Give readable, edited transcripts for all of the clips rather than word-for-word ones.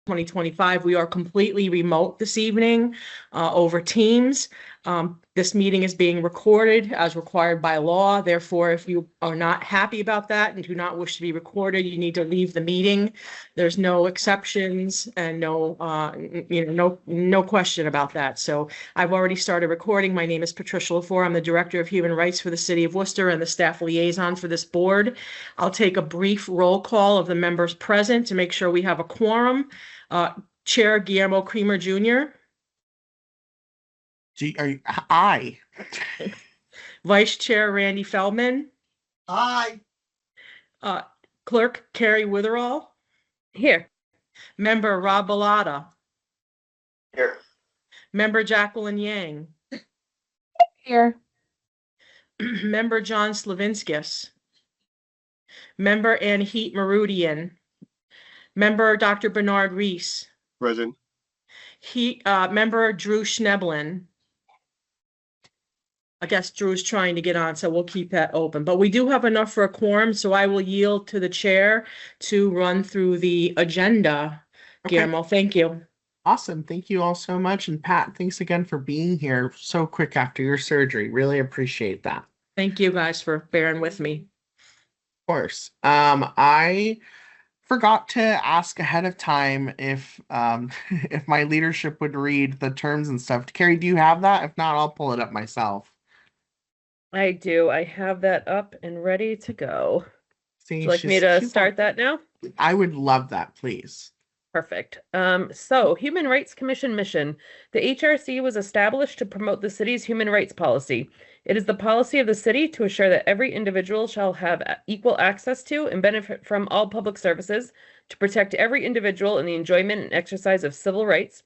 2025. We are completely remote this evening over Teams. This meeting is being recorded as required by law. Therefore, if you are not happy about that and do not wish to be recorded, you need to leave the meeting. There's no exceptions and no question about that. So I've already started recording. My name is Patricia LaFour. I'm the Director of Human Rights for the City of Worcester and the staff liaison for this board. I'll take a brief roll call of the members present to make sure we have a quorum. Chair Guillermo Creamer Jr. Aye. Vice Chair Randy Feldman. Aye. Clerk Carrie Witherall. Here. Member Rob Bellotta. Here. Member Jacqueline Yang. Here. Member John Slavinskis. Member Anahit Marudian. Member Dr. Bernard Reese. Present. Member Drew Schneblin. I guess Drew's trying to get on, so we'll keep that open. But we do have enough for a quorum, so I will yield to the chair to run through the agenda. Okay. Guillermo, thank you. Awesome. Thank you all so much. And Pat, thanks again for being here so quick after your surgery. Really appreciate that. Thank you guys for bearing with me. Of course. I forgot to ask ahead of time if if my leadership would read the terms and stuff. Carrie, do you have that? If not, I'll pull it up myself. I do. I have that up and ready to go. See, Would you like me to start that now? I would love that, please. Perfect. So Human Rights Commission mission. The HRC was established to promote the city's human rights policy. It is the policy of the city to assure that every individual shall have equal access to and benefit from all public services, to protect every individual in the enjoyment and exercise of civil rights,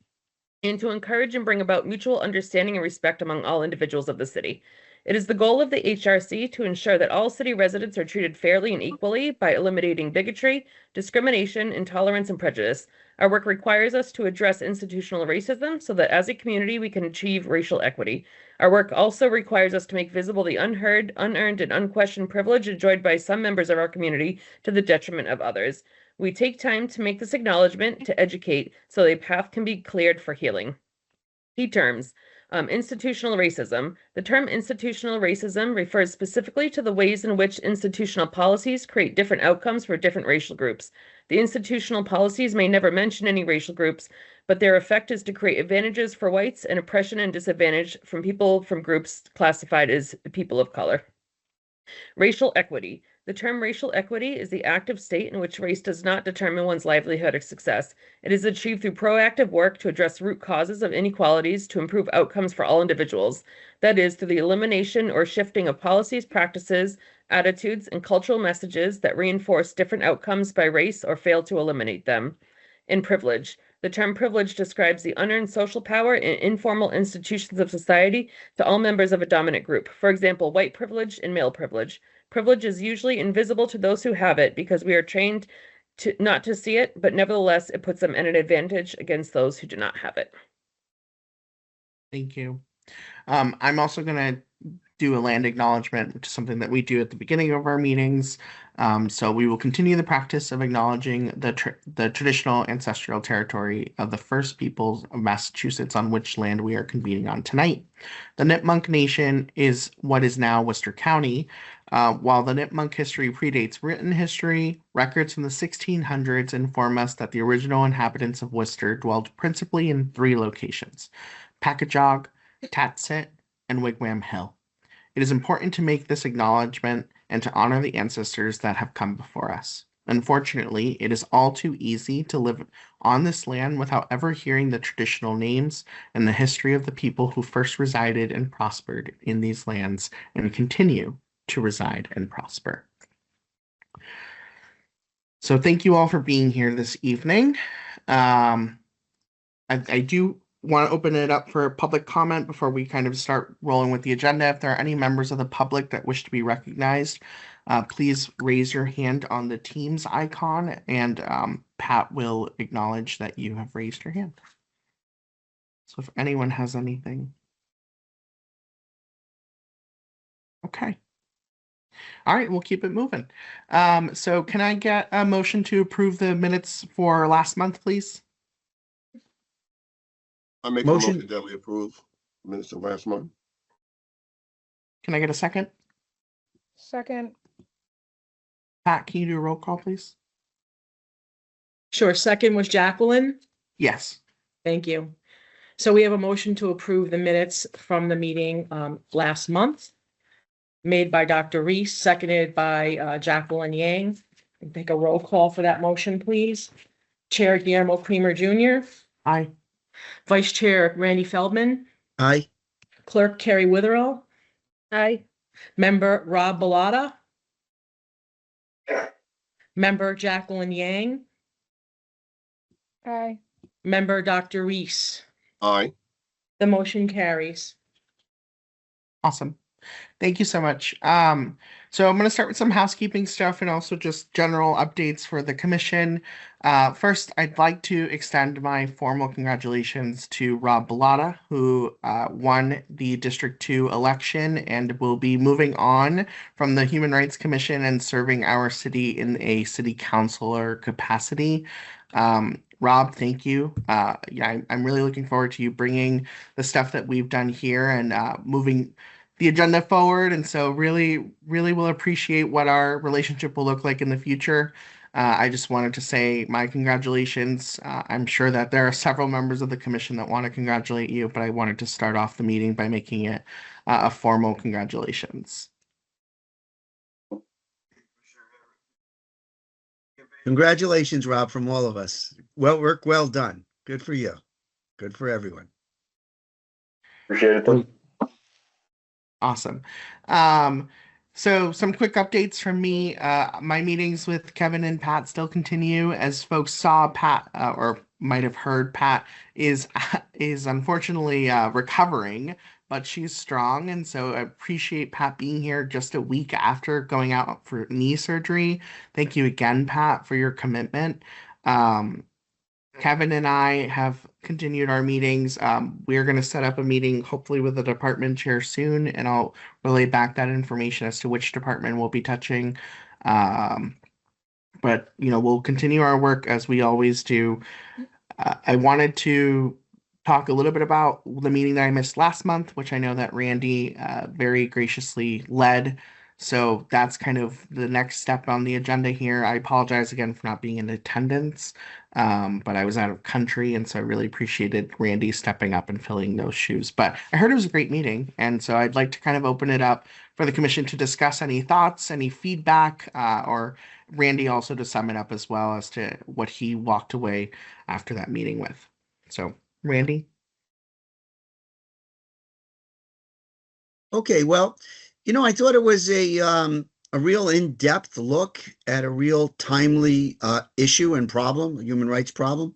and to encourage and bring about mutual understanding and respect among all individuals of the city. It is the goal of the HRC to ensure that all city residents are treated fairly and equally by eliminating bigotry, discrimination, intolerance, and prejudice. Our work requires us to address institutional racism so that as a community we can achieve racial equity. Our work also requires us to make visible the unheard, unearned, and unquestioned privilege enjoyed by some members of our community to the detriment of others. We take time to make this acknowledgement, to educate, so a path can be cleared for healing. Key terms. Institutional racism. The term institutional racism refers specifically to the ways in which institutional policies create different outcomes for different racial groups. The institutional policies may never mention any racial groups, but their effect is to create advantages for whites and oppression and disadvantage from people from groups classified as people of color. Racial equity. The term racial equity is the active state in which race does not determine one's livelihood or success. It is achieved through proactive work to address root causes of inequalities to improve outcomes for all individuals. That is, through the elimination or shifting of policies, practices, attitudes, and cultural messages that reinforce different outcomes by race or fail to eliminate them. In privilege. The term privilege describes the unearned social power in informal institutions of society to all members of a dominant group. For example, white privilege and male privilege. Privilege is usually invisible to those who have it because we are trained to not to see it, but nevertheless, it puts them at an advantage against those who do not have it. Thank you. I'm also going to do a land acknowledgement, which is something that we do at the beginning of our meetings. So we will continue the practice of acknowledging the traditional ancestral territory of the first peoples of Massachusetts on which land we are convening on tonight. The Nipmuc Nation is what is now Worcester County. While the Nipmuc history predates written history, records from the 1600s inform us that the original inhabitants of Worcester dwelled principally in 3 locations: Packagug, Tatsit, and Wigwam Hill. It is important to make this acknowledgement and to honor the ancestors that have come before us. Unfortunately, it is all too easy to live on this land without ever hearing the traditional names and the history of the people who first resided and prospered in these lands and continue to reside and prosper. So thank you all for being here this evening. I do want to open it up for public comment before we kind of start rolling with the agenda. If there are any members of the public that wish to be recognized, please raise your hand on the Teams icon, and Pat will acknowledge that you have raised your hand. So if anyone has anything. Okay. All right, we'll keep it moving. So can I get a motion to approve the minutes for last month, please? I make a Motion. motion that we approve minutes of last month. Can I get a second? Second. Pat, can you do a roll call, please? Sure. Second was Jacqueline. Yes. Thank you. So we have a motion to approve the minutes from the meeting last month, made by Dr. Reese, seconded by Jacqueline Yang. Take a roll call for that motion, please. Chair Guillermo Creamer Jr., Aye. Vice Chair Randy Feldman, Aye. Clerk Carrie Witherell, Aye. Member Rob Bellotta, Yeah. Member Jacqueline Yang, Aye. Member Dr. Reese. Aye. The motion carries. Awesome. Thank you so much. So I'm going to start with some housekeeping stuff and also just general updates for the commission. First, I'd like to extend my formal congratulations to Rob Bellotta, who won the District 2 election and will be moving on from the Human Rights Commission and serving our city in a city councilor capacity. Rob, thank you. Yeah, I'm really looking forward to you bringing the stuff that we've done here and moving the agenda forward. And so really will appreciate what our relationship will look like in the future. I just wanted to say my congratulations. I'm sure that there are several members of the commission that want to congratulate you, but I wanted to start off the meeting by making it a formal congratulations. Congratulations, Rob, from all of us. Work well done. Good for you. Good for everyone. Appreciate it. Awesome. So some quick updates from me. My meetings with Kevin and Pat still continue. As folks saw, Pat, or might have heard, Pat is unfortunately recovering, but she's strong. And so I appreciate Pat being here just a week after going out for knee surgery. Thank you again, Pat, for your commitment. Kevin and I have continued our meetings. We're going to set up a meeting, hopefully with the department chair soon, and I'll relay back that information as to which department we'll be touching. But, we'll continue our work as we always do. I wanted to talk a little bit about the meeting that I missed last month, which I know that Randy very graciously led. So that's kind of the next step on the agenda here. I apologize again for not being in attendance, but I was out of country, and so I really appreciated Randy stepping up and filling those shoes. But I heard it was a great meeting, and so I'd like to kind of open it up for the commission to discuss any thoughts, any feedback, or Randy also to sum it up as well as to what he walked away after that meeting with. So, Randy? Okay, well, I thought it was a real in-depth look at a real timely issue and problem, a human rights problem.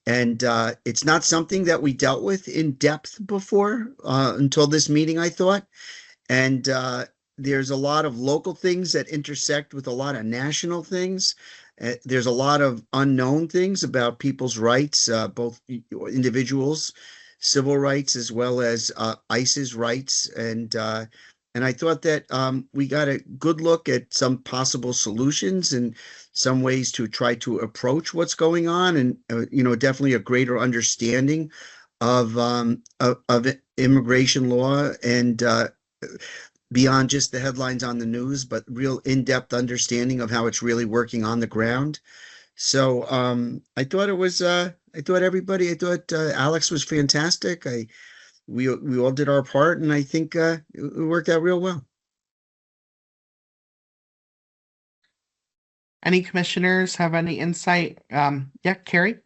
And it's not something that we dealt with in depth before until this meeting, I thought. And there's a lot of local things that intersect with a lot of national things. There's a lot of unknown things about people's rights, both individuals, civil rights, as well as ICE's rights. And I thought that we got a good look at some possible solutions and some ways to try to approach what's going on, and definitely a greater understanding of immigration law and beyond just the headlines on the news, but real in-depth understanding of how it's really working on the ground. So I thought it was. I thought Alex was fantastic. We all did our part, and I think it worked out real well. Any commissioners have any insight? Yeah, Carrie?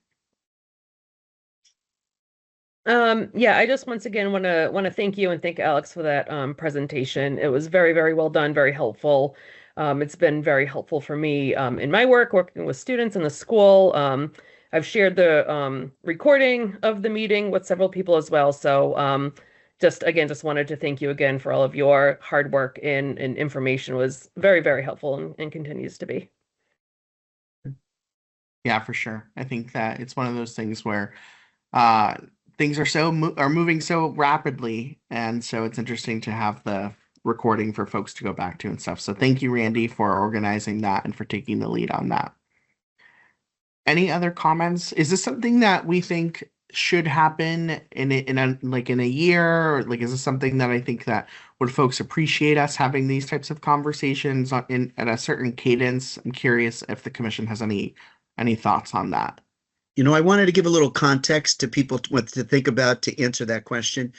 Yeah, I just once again want to thank you and thank Alex for that presentation. It was very, very well done, very helpful. It's been very helpful for me in my work, working with students in the school. I've shared the recording of the meeting with several people as well. So just wanted to thank you again for all of your hard work and information. Was very, very helpful and continues to be. Yeah, for sure. I think that it's one of those things where things are moving so rapidly, and so it's interesting to have the recording for folks to go back to and stuff. So thank you, Randy, for organizing that and for taking the lead on that. Any other comments? Is this something that we think should happen in a year? Or, like, is this something that I think that would folks appreciate us having these types of conversations at a certain cadence? I'm curious if the commission has any thoughts on that. I wanted to give a little context to people what to think about to answer that question.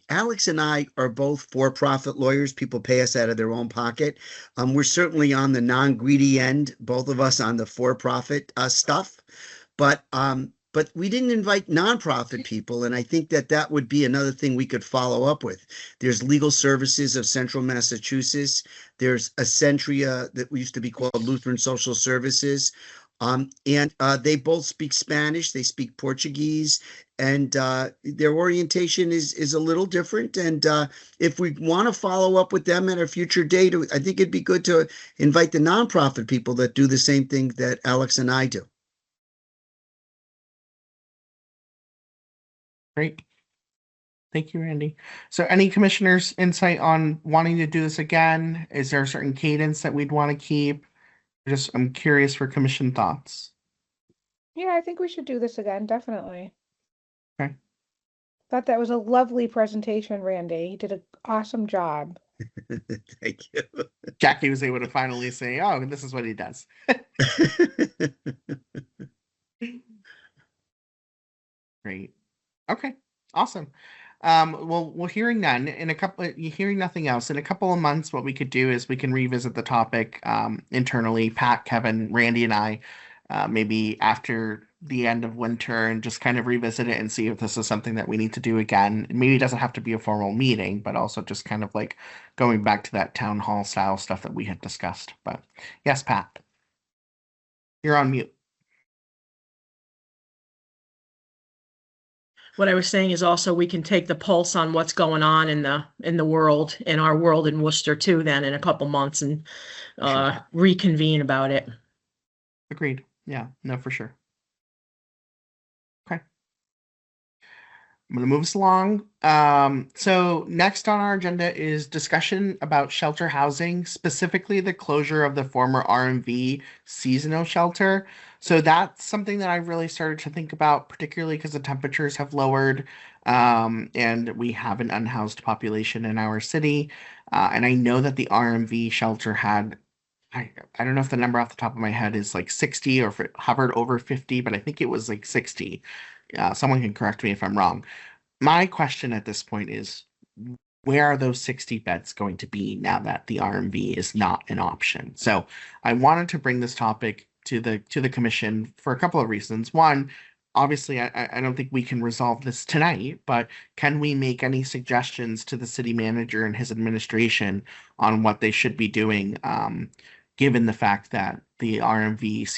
Alex and I are both for-profit lawyers. People pay us out of their own pocket. We're certainly on the non-greedy end, both of us on the for-profit stuff. But we didn't invite nonprofit people, and I think that would be another thing we could follow up with. There's Legal Services of Central Massachusetts. There's Accentria that used to be called Lutheran Social Services. And they both speak Spanish, they speak Portuguese, and their orientation is a little different. And if we want to follow up with them at a future date, I think it'd be good to invite the nonprofit people that do the same thing that Alex and I do. Great. Thank you, Randy. So any commissioners' insight on wanting to do this again? Is there a certain cadence that we'd want to keep? I'm curious for commission thoughts. Yeah, I think we should do this again, definitely. Okay. Thought that was a lovely presentation, Randy. You did an awesome job. Thank you. Jackie was able to finally say, oh, this is what he does. Great. Okay. Awesome. Well, hearing none hearing nothing else in a couple of months, what we could do is we can revisit the topic internally, Pat, Kevin, Randy, and I, maybe after the end of winter, and just kind of revisit it and see if this is something that we need to do again. Maybe it doesn't have to be a formal meeting, but also just kind of like going back to that town hall style stuff that we had discussed. But yes, Pat, you're on mute. What I was saying is also we can take the pulse on what's going on in the world, in our world in Worcester too, then in a couple months, and Sure. reconvene about it. Agreed. Yeah, no, for sure. Okay. I'm going to move us along. So next on our agenda is discussion about shelter housing, specifically the closure of the former RMV seasonal shelter. So that's something that I've really started to think about, particularly because the temperatures have lowered, and we have an unhoused population in our city. And I know that the RMV shelter had, I don't know if the number off the top of my head is like 60 or if it hovered over 50, but I think it was like 60. Someone can correct me if I'm wrong. My question at this point is, where are those 60 beds going to be now that the RMV is not an option? So I wanted to bring this topic to the commission for a couple of reasons. One, obviously, I don't think we can resolve this tonight, but can we make any suggestions to the city manager and his administration on what they should be doing, given the fact that the RMV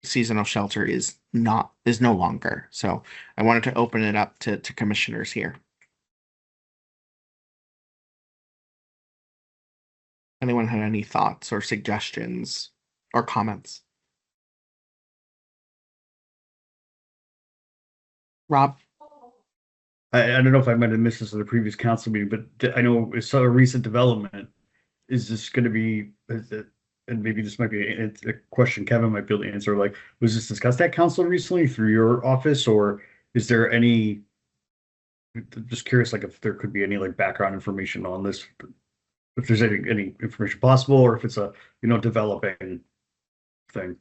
seasonal shelter is no longer? So I wanted to open it up to commissioners here. Anyone had any thoughts or suggestions or comments? Rob? I don't know if I might have missed this in the previous council meeting, but I know it's a recent development. Is this going to be, and maybe this might be a question Kevin might be able to answer, like, was this discussed at council recently through your office, or is there any, just curious, like if there could be any like background information on this, if there's any information possible, or if it's a, developing thing.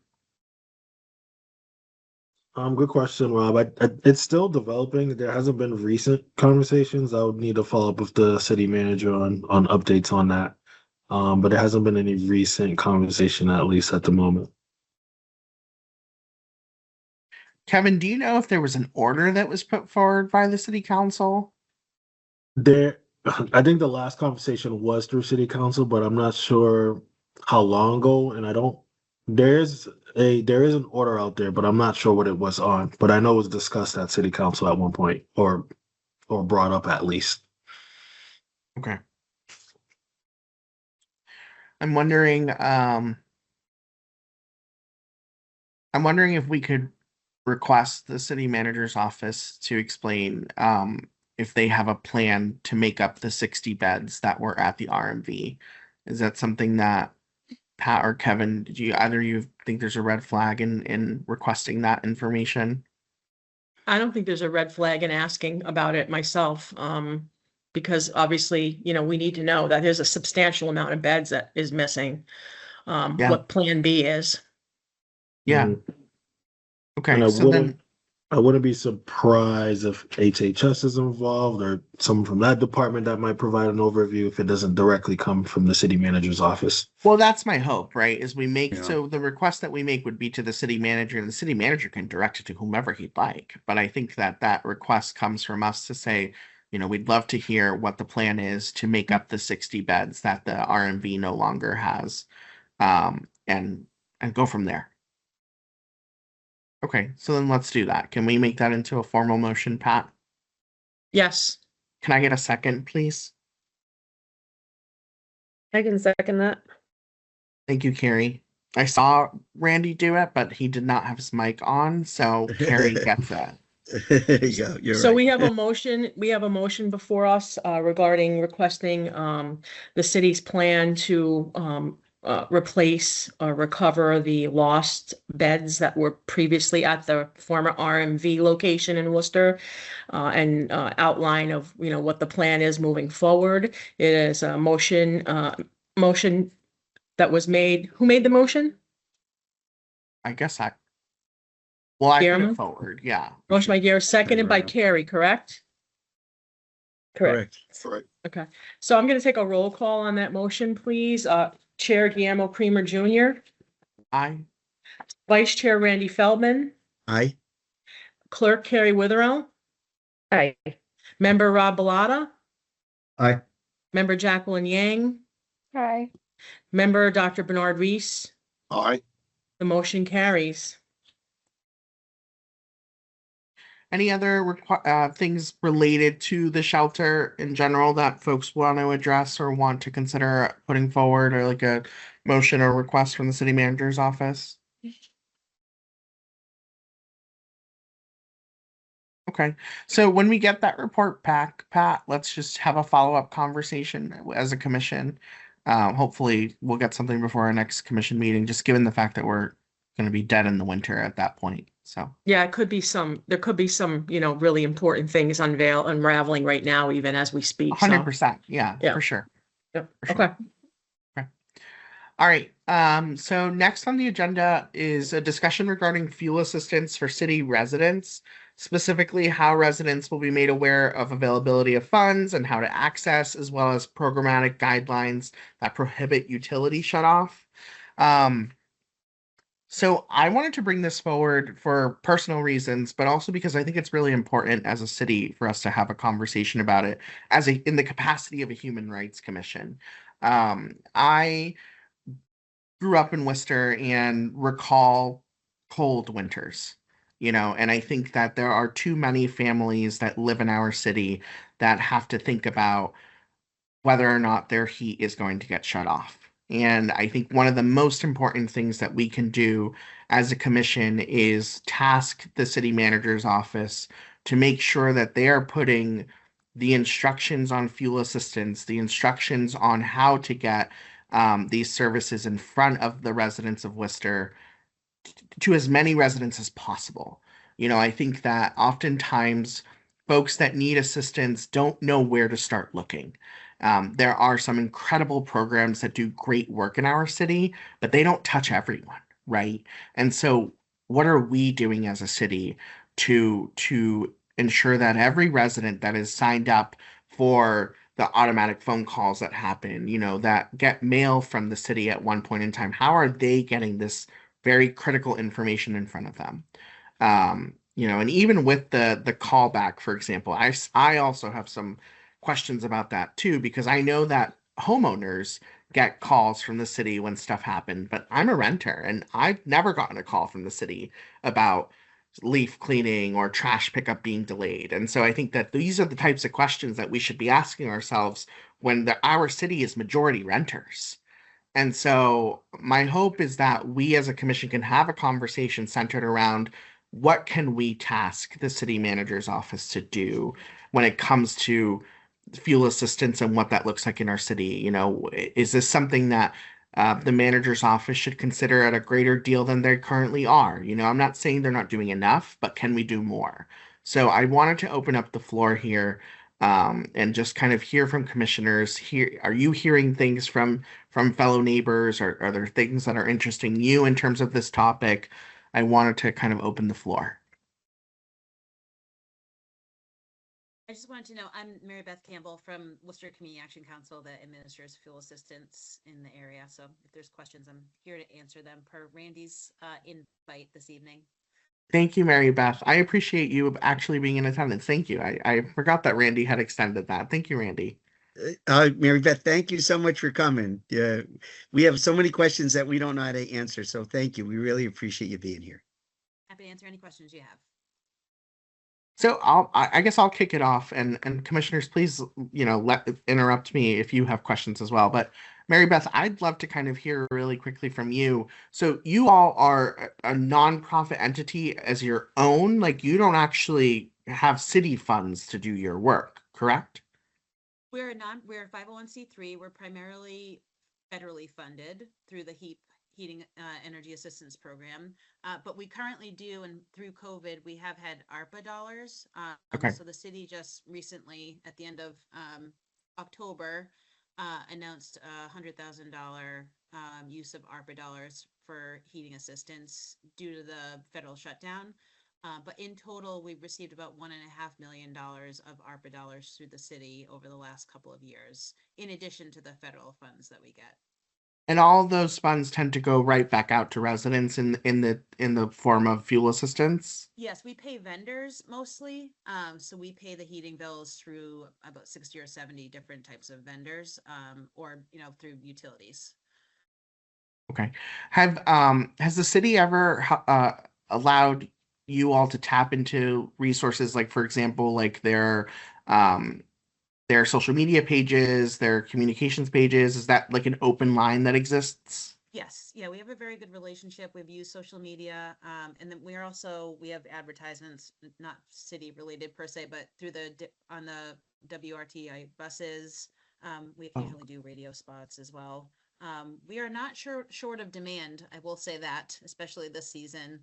Good question, Rob. It's still developing. There hasn't been recent conversations. I would need to follow up with the city manager on updates on that. But there hasn't been any recent conversation, at least at the moment. Kevin, do you know if there was an order that was put forward by the city council? I think the last conversation was through city council, but I'm not sure how long ago, and there is an order out there, but I'm not sure what it was on. But I know it was discussed at city council at one point, or brought up at least. Okay. I'm wondering if we could request the city manager's office to explain if they have a plan to make up the 60 beds that were at the RMV. Is that something that Pat or Kevin, either of you think there's a red flag in requesting that information? I don't think there's a red flag in asking about it myself. Because obviously, we need to know that there's a substantial amount of beds that is missing. Yeah. What Plan B is. Yeah. Mhm. Okay. And So then, I wouldn't be surprised if HHS is involved or someone from that department that might provide an overview if it doesn't directly come from the city manager's office. well, that's my hope, right? Is we make, Yeah. so the request that we make would be to the city manager, and the city manager can direct it to whomever he'd like. But I think that that request comes from us to say, we'd love to hear what the plan is to make up the 60 beds that the RMV no longer has. And go from there. Okay, so then let's do that. Can we make that into a formal motion, Pat? Yes. Can I get a second, please? I can second that. Thank you, Carrie. I saw Randy do it, but he did not have his mic on, so Carrie gets that. There you go. You're So right. we have a motion before us regarding requesting the city's plan to replace or recover the lost beds that were previously at the former RMV location in Worcester, and outline of what the plan is moving forward. It is a motion that was made. Who made the motion? I guess I put Chairman? it forward, yeah. Motion by Gare, seconded by around. Carrie, correct? Correct. Right. Okay, so I'm gonna take a roll call on that motion, please. Chair Guillermo Creamer Jr., I Vice Chair Randy Feldman, Aye. Clerk Carrie Witherell, Aye. Member Rob Bellotta, Aye. Member Jacqueline Yang, Hi. Member Dr. Bernard Reese. Aye. The motion carries. Any other things related to the shelter in general that folks want to address or want to consider putting forward, or like a motion or request from the city manager's office? Okay, so when we get that report back, Pat, let's just have a follow-up conversation as a commission. Hopefully we'll get something before our next commission meeting, just given the fact that we're going to be dead in the winter at that point. So Yeah, there could be some, really important things unraveling right now, even as we speak. So, 100%, yeah, Yeah. for sure. yep, for sure. okay. All right. So next on the agenda is a discussion regarding fuel assistance for city residents, specifically how residents will be made aware of availability of funds and how to access, as well as programmatic guidelines that prohibit utility shutoff. So I wanted to bring this forward for personal reasons, but also because I think it's really important as a city for us to have a conversation about it in the capacity of a human rights commission. I grew up in Worcester and recall cold winters, and I think that there are too many families that live in our city that have to think about whether or not their heat is going to get shut off. And I think one of the most important things that we can do as a commission is task the city manager's office to make sure that they are putting the instructions on fuel assistance, the instructions on how to get these services in front of the residents of Worcester to as many residents as possible. I think that oftentimes folks that need assistance don't know where to start looking. There are some incredible programs that do great work in our city, but they don't touch everyone, right? And so what are we doing as a city to ensure that every resident that is signed up for the automatic phone calls that happen, that get mail from the city at one point in time, how are they getting this very critical information in front of them? And even with the callback, for example, I also have some questions about that too, because I know that homeowners get calls from the city when stuff happened, but I'm a renter and I've never gotten a call from the city about leaf cleaning or trash pickup being delayed. And so I think that these are the types of questions that we should be asking ourselves when our city is majority renters. And so my hope is that we as a commission can have a conversation centered around what can we task the city manager's office to do when it comes to fuel assistance and what that looks like in our city. Is this something that the manager's office should consider at a greater deal than they currently are? I'm not saying they're not doing enough, but can we do more? So I wanted to open up the floor here and just kind of hear from commissioners. Here, are you hearing things from fellow neighbors? Or are there things that are interesting you in terms of this topic? I wanted to kind of open the floor. I just wanted to know, I'm Mary Beth Campbell from Worcester Community Action Council that administers fuel assistance in the area. So if there's questions, I'm here to answer them per Randy's invite this evening. Thank you, Mary Beth. I appreciate you actually being in attendance. Thank you. I forgot that Randy had extended that. Thank you, Randy. Mary Beth, thank you so much for coming. Yeah, we have so many questions that we don't know how to answer. So thank you. We really appreciate you being here. Happy to answer any questions you have. So I guess I'll kick it off, and commissioners, please, interrupt me if you have questions as well. But Mary Beth, I'd love to kind of hear really quickly from you. So you all are a nonprofit entity as your own, like you don't actually have city funds to do your work, correct? We're a 501c3. We're primarily federally funded through the Heating Energy Assistance Program. But we currently do, and through COVID, we have had ARPA dollars. Okay. So the city just recently, at the end of October, announced a $100,000 use of ARPA dollars for heating assistance due to the federal shutdown. But in total, we've received about $1.5 million of ARPA dollars through the city over the last couple of years, in addition to the federal funds that we get. And all of those funds tend to go right back out to residents in the form of fuel assistance? Yes, we pay vendors mostly. So we pay the heating bills through about 60 or 70 different types of vendors, or through utilities. Okay. Has the city ever allowed you all to tap into resources like, for example, like their social media pages, their communications pages? Is that like an open line that exists? Yes. Yeah, we have a very good relationship. We've used social media. And then we have advertisements, not city related per se, but through on the WRTI buses. We occasionally do radio spots as well. We are not short of demand. I will say that, especially this season.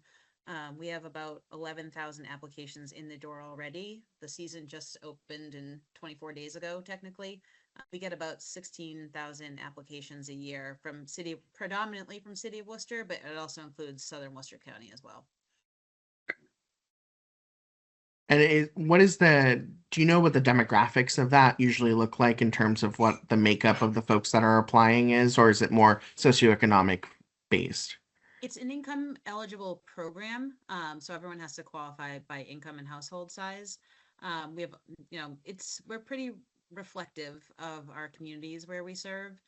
We have about 11,000 applications in the door already. The season just opened 24 days ago, technically. We get about 16,000 applications a year predominantly from City of Worcester, but it also includes Southern Worcester County as well. And do you know what the demographics of that usually look like in terms of what the makeup of the folks that are applying is, or is it more socioeconomic based? It's an income eligible program. So everyone has to qualify by income and household size. We have, we're pretty reflective of our communities where we serve.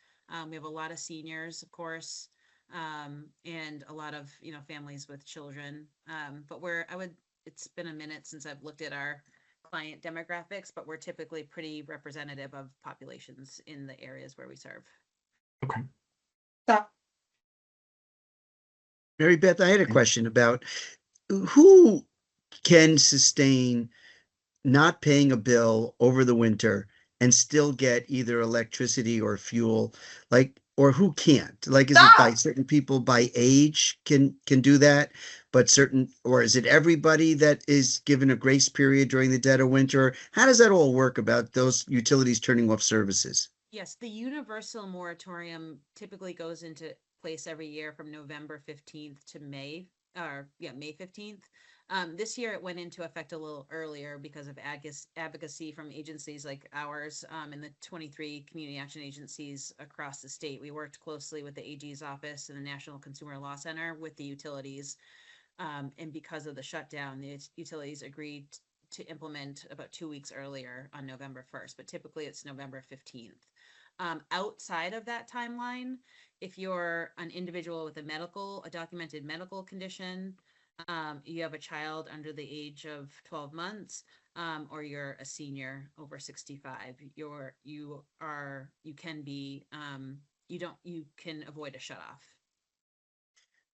We have a lot of seniors, of course, and a lot of, families with children. But it's been a minute since I've looked at our client demographics, but we're typically pretty representative of populations in the areas where we serve. Okay. Mary Beth, I had a question about who can sustain not paying a bill over the winter and still get either electricity or fuel, or who can't? Like, is it by certain people by age can do that, or is it everybody that is given a grace period during the dead of winter? How does that all work about those utilities turning off services? Yes, the universal moratorium typically goes into place every year from November 15th to May 15th. This year it went into effect a little earlier because of advocacy from agencies like ours and the 23 community action agencies across the state. We worked closely with the AG's office and the National Consumer Law Center with the utilities. And because of the shutdown, the utilities agreed to implement about 2 weeks earlier on November 1st, but typically it's November 15th. Outside of that timeline, if you're an individual with a documented medical condition, you have a child under the age of 12 months, or you're a senior over 65, you can avoid a shutoff.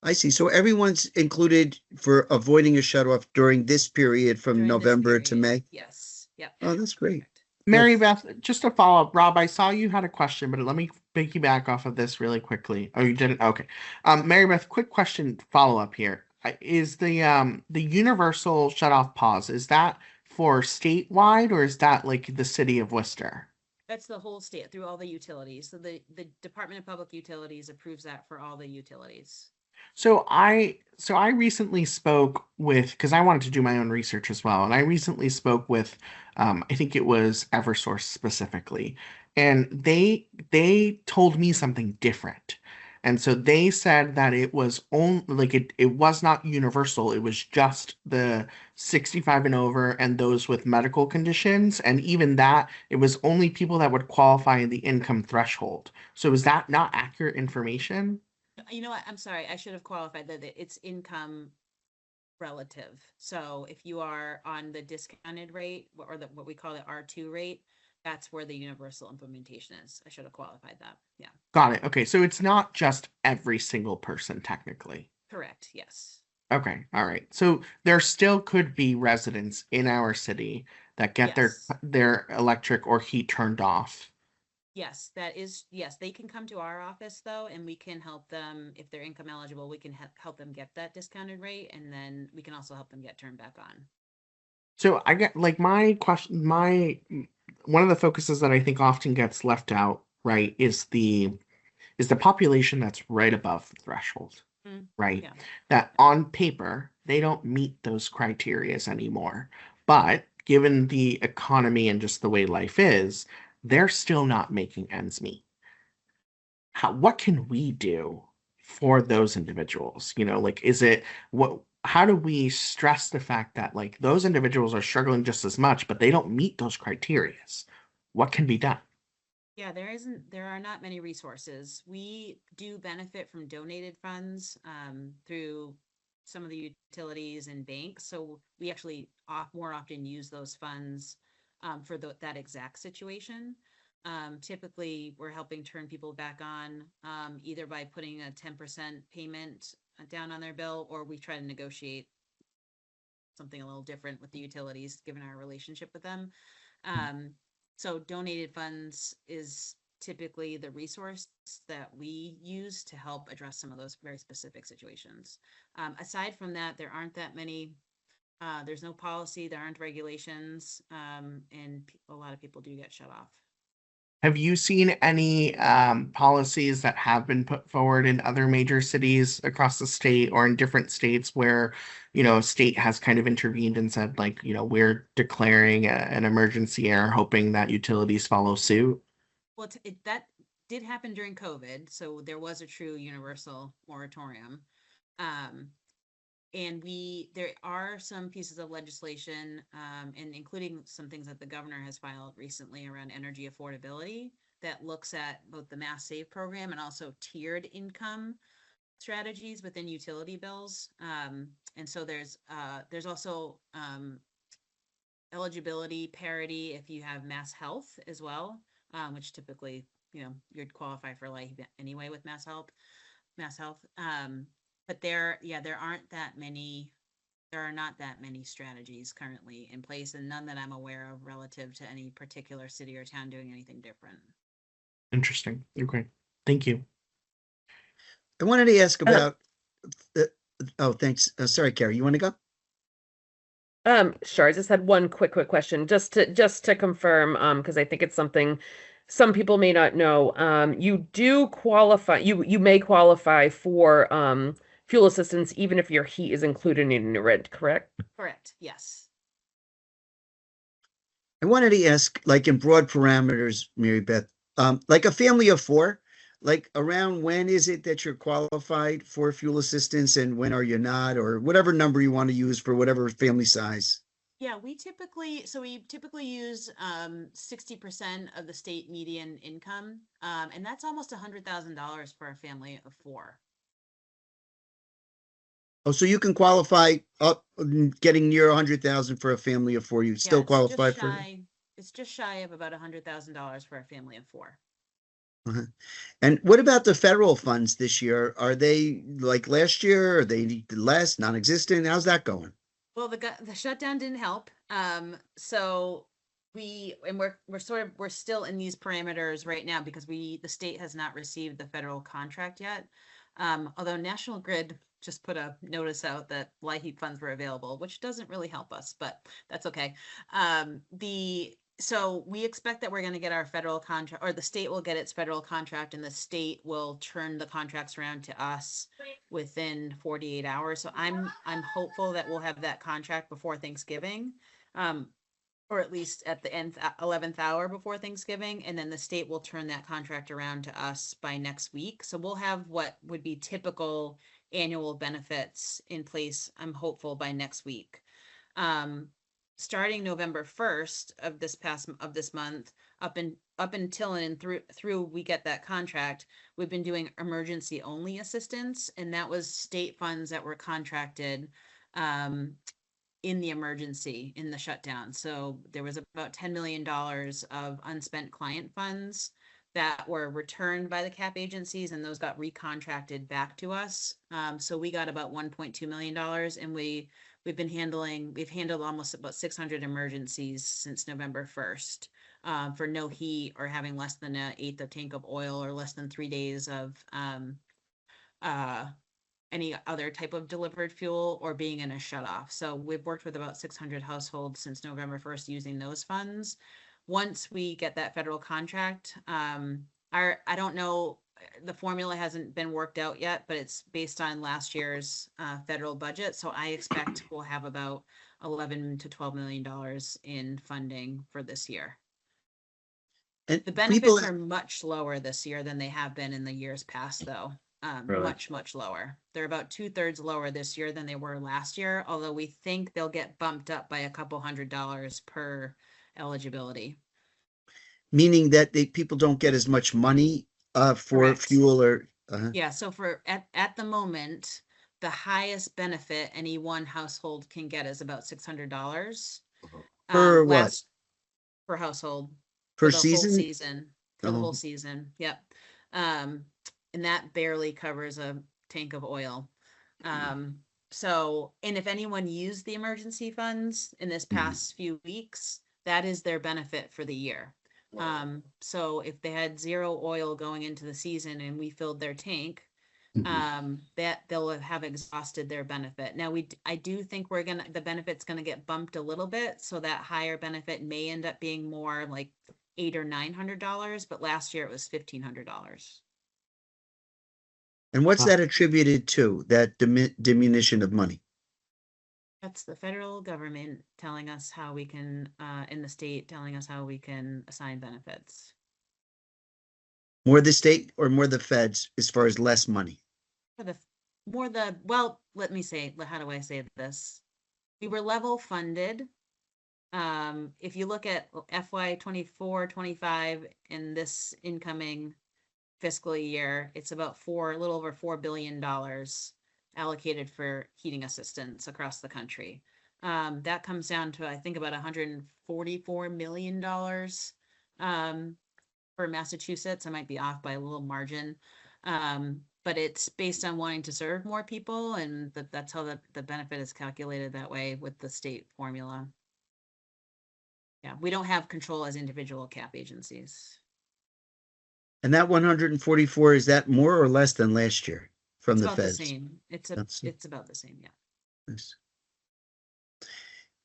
I see. So everyone's included for avoiding a shutoff during this period from November to May? Yes. Yep. Oh, that's great. Mary Beth, just to follow up, Rob, I saw you had a question, but let me piggyback off of this really quickly. Oh, you didn't? Okay. Mary Beth, quick question follow up here. is the universal shut off pause, is that for statewide or is that like the city of Worcester? That's the whole state through all the utilities. So the Department of Public Utilities approves that for all the utilities. So I recently spoke with, because I wanted to do my own research as well, and I recently spoke with I think it was Eversource specifically, and they told me something different. And so they said that it was only like it was not universal, it was just the 65 and over and those with medical conditions, and even that it was only people that would qualify in the income threshold. So is that not accurate information? You know what? I'm sorry. I should have qualified that it's income relative. So if you are on the discounted rate or what we call the R2 rate, that's where the universal implementation is. I should have qualified that. Yeah. Got it. Okay, so it's not just every single person technically. Correct. Yes. Okay, all right. So there still could be residents in our city that get Yes. their electric or heat turned off. Yes, yes, they can come to our office though, and we can help them if they're income eligible. We can help them get that discounted rate, and then we can also help them get turned back on. So I get like my question, one of the focuses that I think often gets left out, right, is the population that's right above the threshold, Mm, right? yeah. That on paper, they don't meet those criterias anymore. But given the economy and just the way life is, they're still not making ends meet. What can we do for those individuals? You know, like, how do we stress the fact that like those individuals are struggling just as much, but they don't meet those criterias? What can be done? Yeah, there are not many resources. We do benefit from donated funds through some of the utilities and banks. So we actually more often use those funds for that exact situation. Typically, we're helping turn people back on either by putting a 10% payment down on their bill, or we try to negotiate something a little different with the utilities given our relationship with them. So donated funds is typically the resource that we use to help address some of those very specific situations. Aside from that, there aren't that many. There's no policy, there aren't regulations, and a lot of people do get shut off. Have you seen any policies that have been put forward in other major cities across the state or in different states where, you know, a state has kind of intervened and said, like, you know, we're declaring an emergency and are hoping that utilities follow suit? Well, that did happen during COVID, so there was a true universal moratorium. And there are some pieces of legislation, and including some things that the governor has filed recently around energy affordability that looks at both the Mass Save program and also tiered income strategies within utility bills. And so there's also eligibility parity if you have Mass Health as well, which typically, you know, you'd qualify for life anyway with Mass Health. But there aren't that many, there are not that many strategies currently in place, and none that I'm aware of relative to any particular city or town doing anything different. Interesting. Okay. Thank you. I wanted to ask about, oh, thanks. Sorry, Carrie, you want to go? Sure. I just had one quick question, just to confirm, because I think it's something some people may not know. You do qualify, you may qualify for fuel assistance even if your heat is included in your rent, correct? Correct. Yes. I wanted to ask, like in broad parameters, Mary Beth, like a family of four, like around when is it that you're qualified for fuel assistance and when are you not, or whatever number you want to use for whatever family size? Yeah, we typically use 60% of the state median income, and that's almost $100,000 for a family of four. Oh, so you can qualify up, getting near 100,000 for a family of four. You still qualify for. It's just shy of about $100,000 for a family of four. Uh-huh. And what about the federal funds this year? Are they like last year? Are they less, non-existent? How's that going? Well, the shutdown didn't help. So we're still in these parameters right now because the state has not received the federal contract yet. Although National Grid just put a notice out that LIHEAP funds were available, which doesn't really help us, but that's okay. So we expect that we're going to get our federal contract, or the state will get its federal contract, and the state will turn the contracts around to us within 48 hours. So I'm hopeful that we'll have that contract before Thanksgiving, or at least at the 11th hour before Thanksgiving, and then the state will turn that contract around to us by next week. So we'll have what would be typical annual benefits in place, I'm hopeful, by next week. Starting November 1st of this month, up until and through we get that contract, we've been doing emergency only assistance, and that was state funds that were contracted in the emergency, in the shutdown. So there was about $10 million of unspent client funds that were returned by the CAP agencies, and those got recontracted back to us. So we got about $1.2 million, and we've handled almost about 600 emergencies since November 1st, for no heat or having less than an eighth of tank of oil or less than 3 days of any other type of delivered fuel or being in a shutoff. So we've worked with about 600 households since November 1st using those funds. Once we get that federal contract, I don't know, the formula hasn't been worked out yet, but it's based on last year's federal budget. So I expect we'll have about $11 to $12 million in funding for this year. And The benefits are much lower this year than they have been in the years past, though. Really? Much lower. They're about 2/3 lower this year than they were last year, although we think they'll get bumped up by a couple $100 per eligibility. meaning that people don't get as much money for Correct. fuel or Yeah, so for at the moment, the highest benefit any one household can get is about $600. Per what? Per household. per the whole season? season. For the Oh. whole season, yep. And that barely covers a tank of oil. So, and if anyone used the emergency funds in this past few weeks, that is their benefit for the year. So if they had zero oil going into the season and we filled their tank, that they'll have exhausted their benefit. Now I do think the benefit's gonna get bumped a little bit, so that higher benefit may end up being more like $800 or $900, but last year it was $1,500. And what's that attributed to, that diminution of money? That's the federal government telling us how we can, in the state telling us how we can assign benefits. More the state or more the feds as far as less money? Well, let me say, how do I say this? We were level funded. If you look at FY 24-25 in this incoming fiscal year, it's about a little over $4 billion allocated for heating assistance across the country. That comes down to, I think, about $144 million for Massachusetts. I might be off by a little margin. But it's based on wanting to serve more people, and that's how the benefit is calculated that way with the state formula. Yeah, we don't have control as individual CAP agencies. And that 144, is that more or less than last year from It's the about feds? the same. It's about the same, yeah. Nice.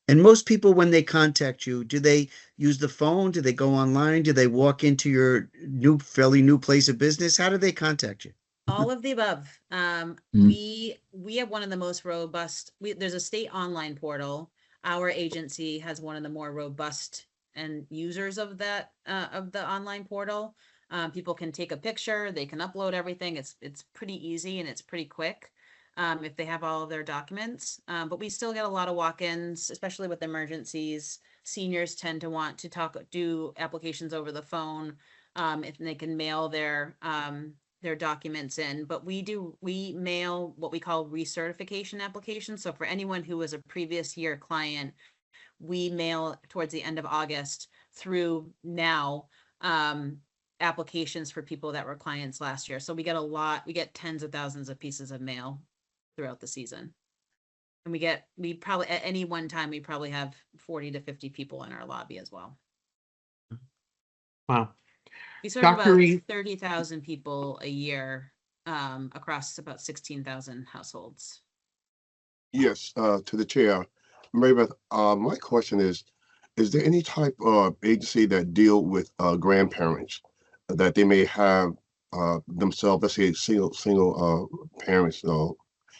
And most people, when they contact you, do they use the phone? Do they go online? Do they walk into your fairly new place of business? How do they contact you? All of the above. We have one of the most robust, there's a state online portal. Our agency has one of the more robust and users of that, of the online portal. People can take a picture, they can upload everything. It's pretty easy and it's pretty quick. If they have all of their documents, but we still get a lot of walk-ins, especially with emergencies. Seniors tend to want to do applications over the phone, if they can mail their documents in. But we mail what we call recertification applications. So for anyone who was a previous year client, we mail towards the end of August through now, applications for people that were clients last year. So we get tens of thousands of pieces of mail throughout the season. And we probably at any one time, we probably have 40 to 50 people in our lobby as well. Wow. We serve Dr. about Reed. 30,000 people a year across about 16,000 households. Yes, to the chair. Mary Beth, my question is there any type of agency that deal with grandparents that they may have themselves, let's say single parents,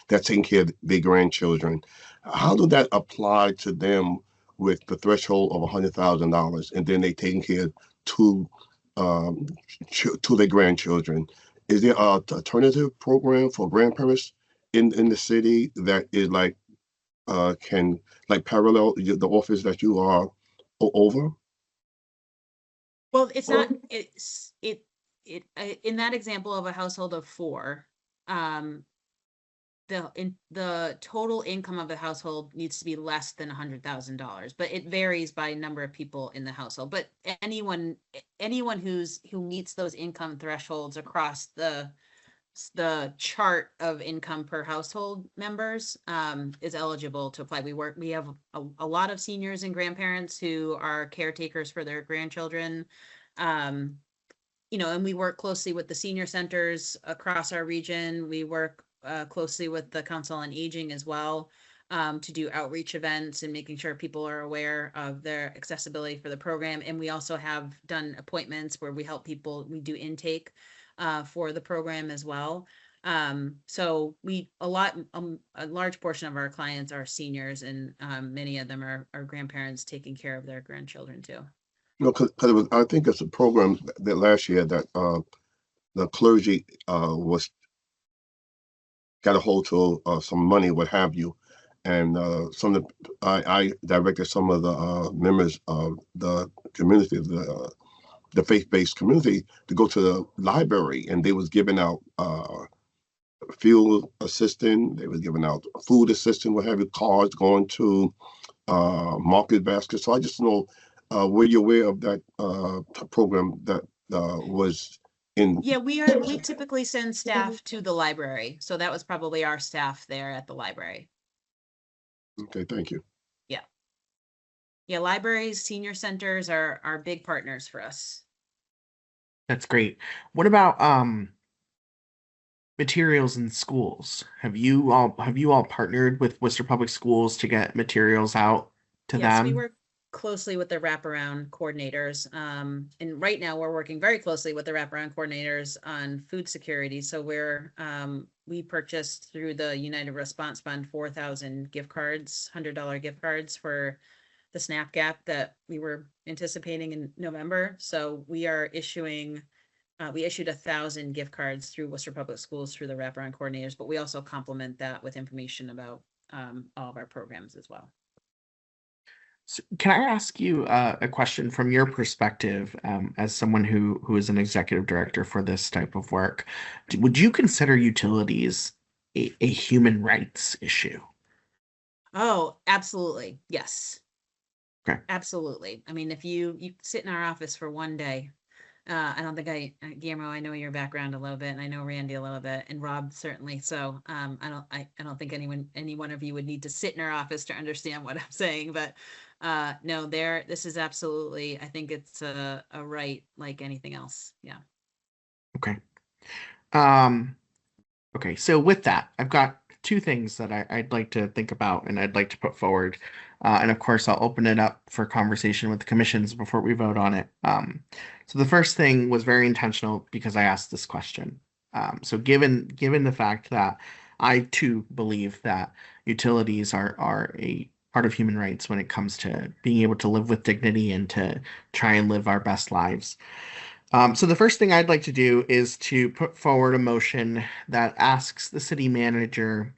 that taking care of their grandchildren? How do that apply to them with the threshold of $100,000, and then they taking care to to their grandchildren? Is there a alternative program for grandparents in the city that is like can like parallel the office that you are over? Well, it's not, in that example of a household of four, the total income of the household needs to be less than $100,000, but it varies by number of people in the household. But anyone who meets those income thresholds across the chart of income per household members is eligible to apply. We have a lot of seniors and grandparents who are caretakers for their grandchildren. And we work closely with the senior centers across our region. We work closely with the Council on Aging as well to do outreach events and making sure people are aware of their accessibility for the program. And we also have done appointments where we help people, we do intake for the program as well. So a large portion of our clients are seniors, and many of them are grandparents taking care of their grandchildren too. No, because I think it's a program that last year that the clergy was got a hold to some money, what have you, and I directed some of the members of the community, the faith-based community, to go to the library, and they was giving out fuel assistance, they was giving out food assistance, what have you, cards going to market baskets. So I just know, were you aware of that program that was in? Yeah, we typically send staff to the library. So that was probably our staff there at the library. Okay, thank you. Yeah, libraries, senior centers are big partners for us. That's great. What about materials in schools? Have you all partnered with Worcester Public Schools to get materials out to Yes, them? we work closely with the wraparound coordinators. And right now we're working very closely with the wraparound coordinators on food security. So we purchased through the United Response Fund 4,000 gift cards, $100 gift cards for the SNAP gap that we were anticipating in November. So we issued 1,000 gift cards through Worcester Public Schools through the wraparound coordinators, but we also complement that with information about all of our programs as well. So can I ask you a question from your perspective, as someone who is an executive director for this type of work? Would you consider utilities a human rights issue? Oh, absolutely. Yes. Okay. Absolutely. I mean, if you sit in our office for one day, I don't think Guillermo, I know your background a little bit, and I know Randy a little bit, and Rob certainly. So I don't think any one of you would need to sit in our office to understand what I'm saying. But no, this is absolutely, I think it's a right like anything else. Yeah. Okay. Okay. So with that, I've got two things that I'd like to think about and I'd like to put forward. And of course, I'll open it up for conversation with the commissions before we vote on it. So the first thing was very intentional because I asked this question. So given the fact that I too believe that utilities are a part of human rights when it comes to being able to live with dignity and to try and live our best lives. So the first thing I'd like to do is to put forward a motion that asks the city manager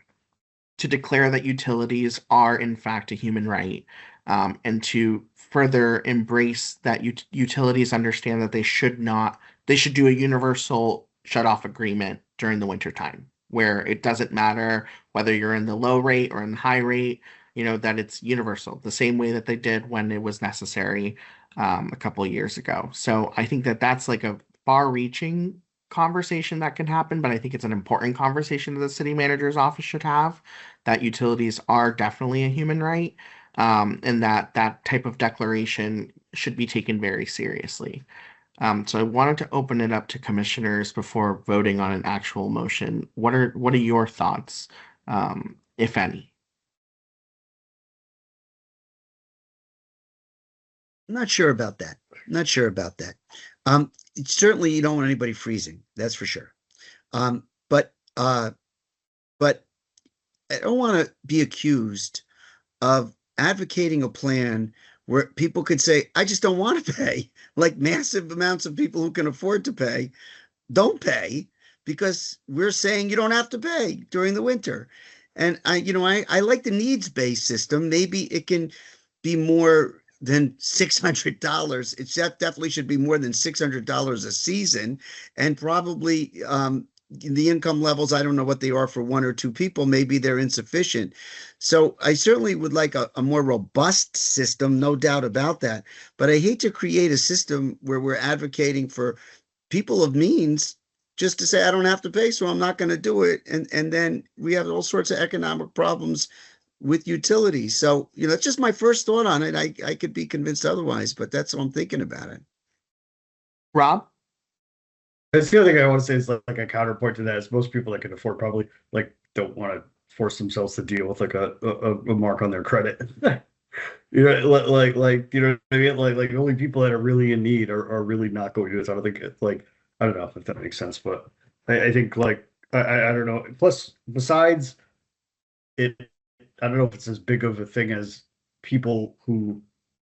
to declare that utilities are in fact a human right, and to further embrace that utilities understand that they should do a universal shut-off agreement during the winter time, where it doesn't matter whether you're in the low rate or in the high rate, that it's universal, the same way that they did when it was necessary a couple of years ago. So I think that that's like a far-reaching conversation that can happen, but I think it's an important conversation that the city manager's office should have, that utilities are definitely a human right, and that type of declaration should be taken very seriously. So I wanted to open it up to commissioners before voting on an actual motion. What are your thoughts, if any? I'm not sure about that. Not sure about that. Certainly you don't want anybody freezing, that's for sure. But I don't want to be accused of advocating a plan where people could say, I just don't want to pay. Like massive amounts of people who can afford to pay don't pay because we're saying you don't have to pay during the winter. And I like the needs-based system. Maybe it can be more than $600. That definitely should be more than $600 a season, and probably the income levels, I don't know what they are for one or two people, maybe they're insufficient. So I certainly would like a more robust system, no doubt about that. But I hate to create a system where we're advocating for people of means just to say, I don't have to pay, so I'm not going to do it. And then we have all sorts of economic problems with utilities. So, it's just my first thought on it. I could be convinced otherwise, but that's what I'm thinking about it. Rob? That's the other thing I want to say is like a counterpoint to that is most people that can afford probably like don't want to force themselves to deal with like a mark on their credit. Like you know what I mean? Like only people that are really in need are really not going to do this. I don't think it's like, I don't know if that makes sense, but I think like I don't know. Plus, besides it, I don't know if it's as big of a thing as people who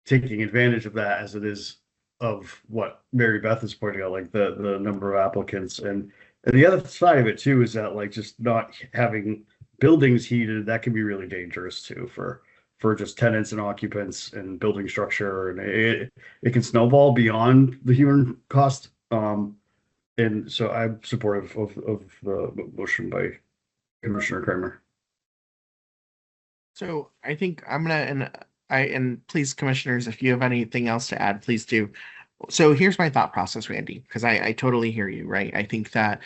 taking advantage of that as it is of what Mary Beth is pointing out, like the number of applicants. And the other side of it too is that like just not having buildings heated, that can be really dangerous too for just tenants and occupants and building structure, and it can snowball beyond the human cost. And so I'm supportive of the motion by Commissioner Kramer. So I think I'm gonna, and please, commissioners, if you have anything else to add, please do. So here's my thought process, Randy, because I totally hear you, right? I think that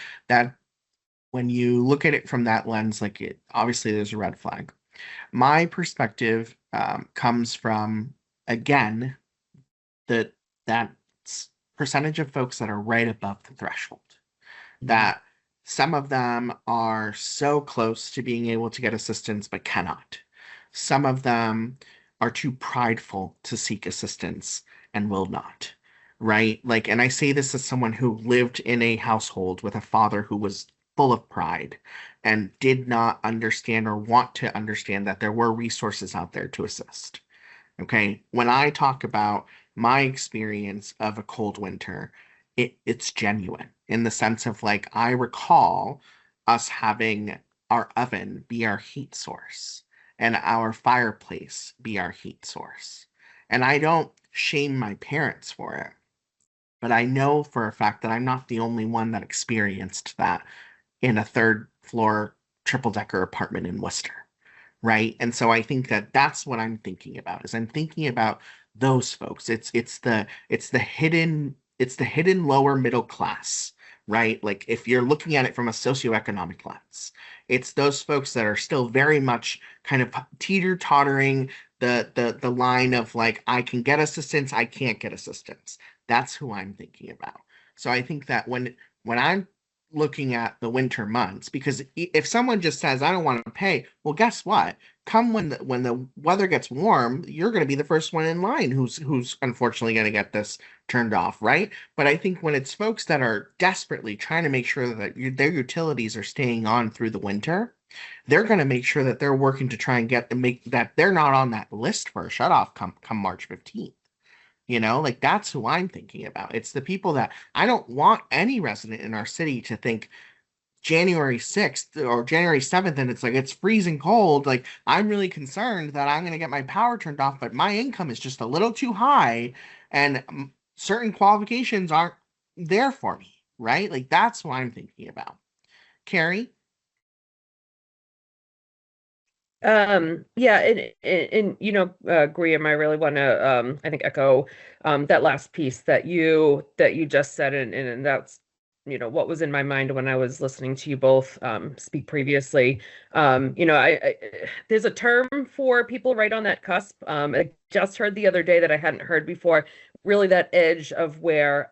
when you look at it from that lens, like it obviously there's a red flag. My perspective comes from, again, that percentage of folks that are right above the threshold. That some of them are so close to being able to get assistance but cannot. Some of them are too prideful to seek assistance and will not, right? Like, and I say this as someone who lived in a household with a father who was full of pride and did not understand or want to understand that there were resources out there to assist. Okay. When I talk about my experience of a cold winter, it's genuine in the sense of like, I recall us having our oven be our heat source and our fireplace be our heat source. And I don't shame my parents for it, but I know for a fact that I'm not the only one that experienced that in a third floor triple decker apartment in Worcester. Right. And so I think that that's what I'm thinking about is I'm thinking about those folks. It's the hidden lower middle class, right? Like if you're looking at it from a socioeconomic lens, it's those folks that are still very much kind of teeter-tottering the line of like, I can get assistance, I can't get assistance. That's who I'm thinking about. So I think that when I'm looking at the winter months, because if someone just says I don't want to pay, well, guess what? Come when the weather gets warm, you're going to be the first one in line who's unfortunately going to get this turned off, right? But I think when it's folks that are desperately trying to make sure that their utilities are staying on through the winter, they're going to make sure that they're working to try and make that they're not on that list for a shutoff come March 15th. Like that's who I'm thinking about. It's the people that I don't want any resident in our city to think January 6th or January 7th and it's like it's freezing cold. Like I'm really concerned that I'm going to get my power turned off, but my income is just a little too high and certain qualifications aren't there for me, right? Like that's what I'm thinking about. Carrie? Yeah, and Graham, I really want to I think echo that last piece that you just said, and that's what was in my mind when I was listening to you both speak previously. I there's a term for people right on that cusp. I just heard the other day that I hadn't heard before. really that edge of where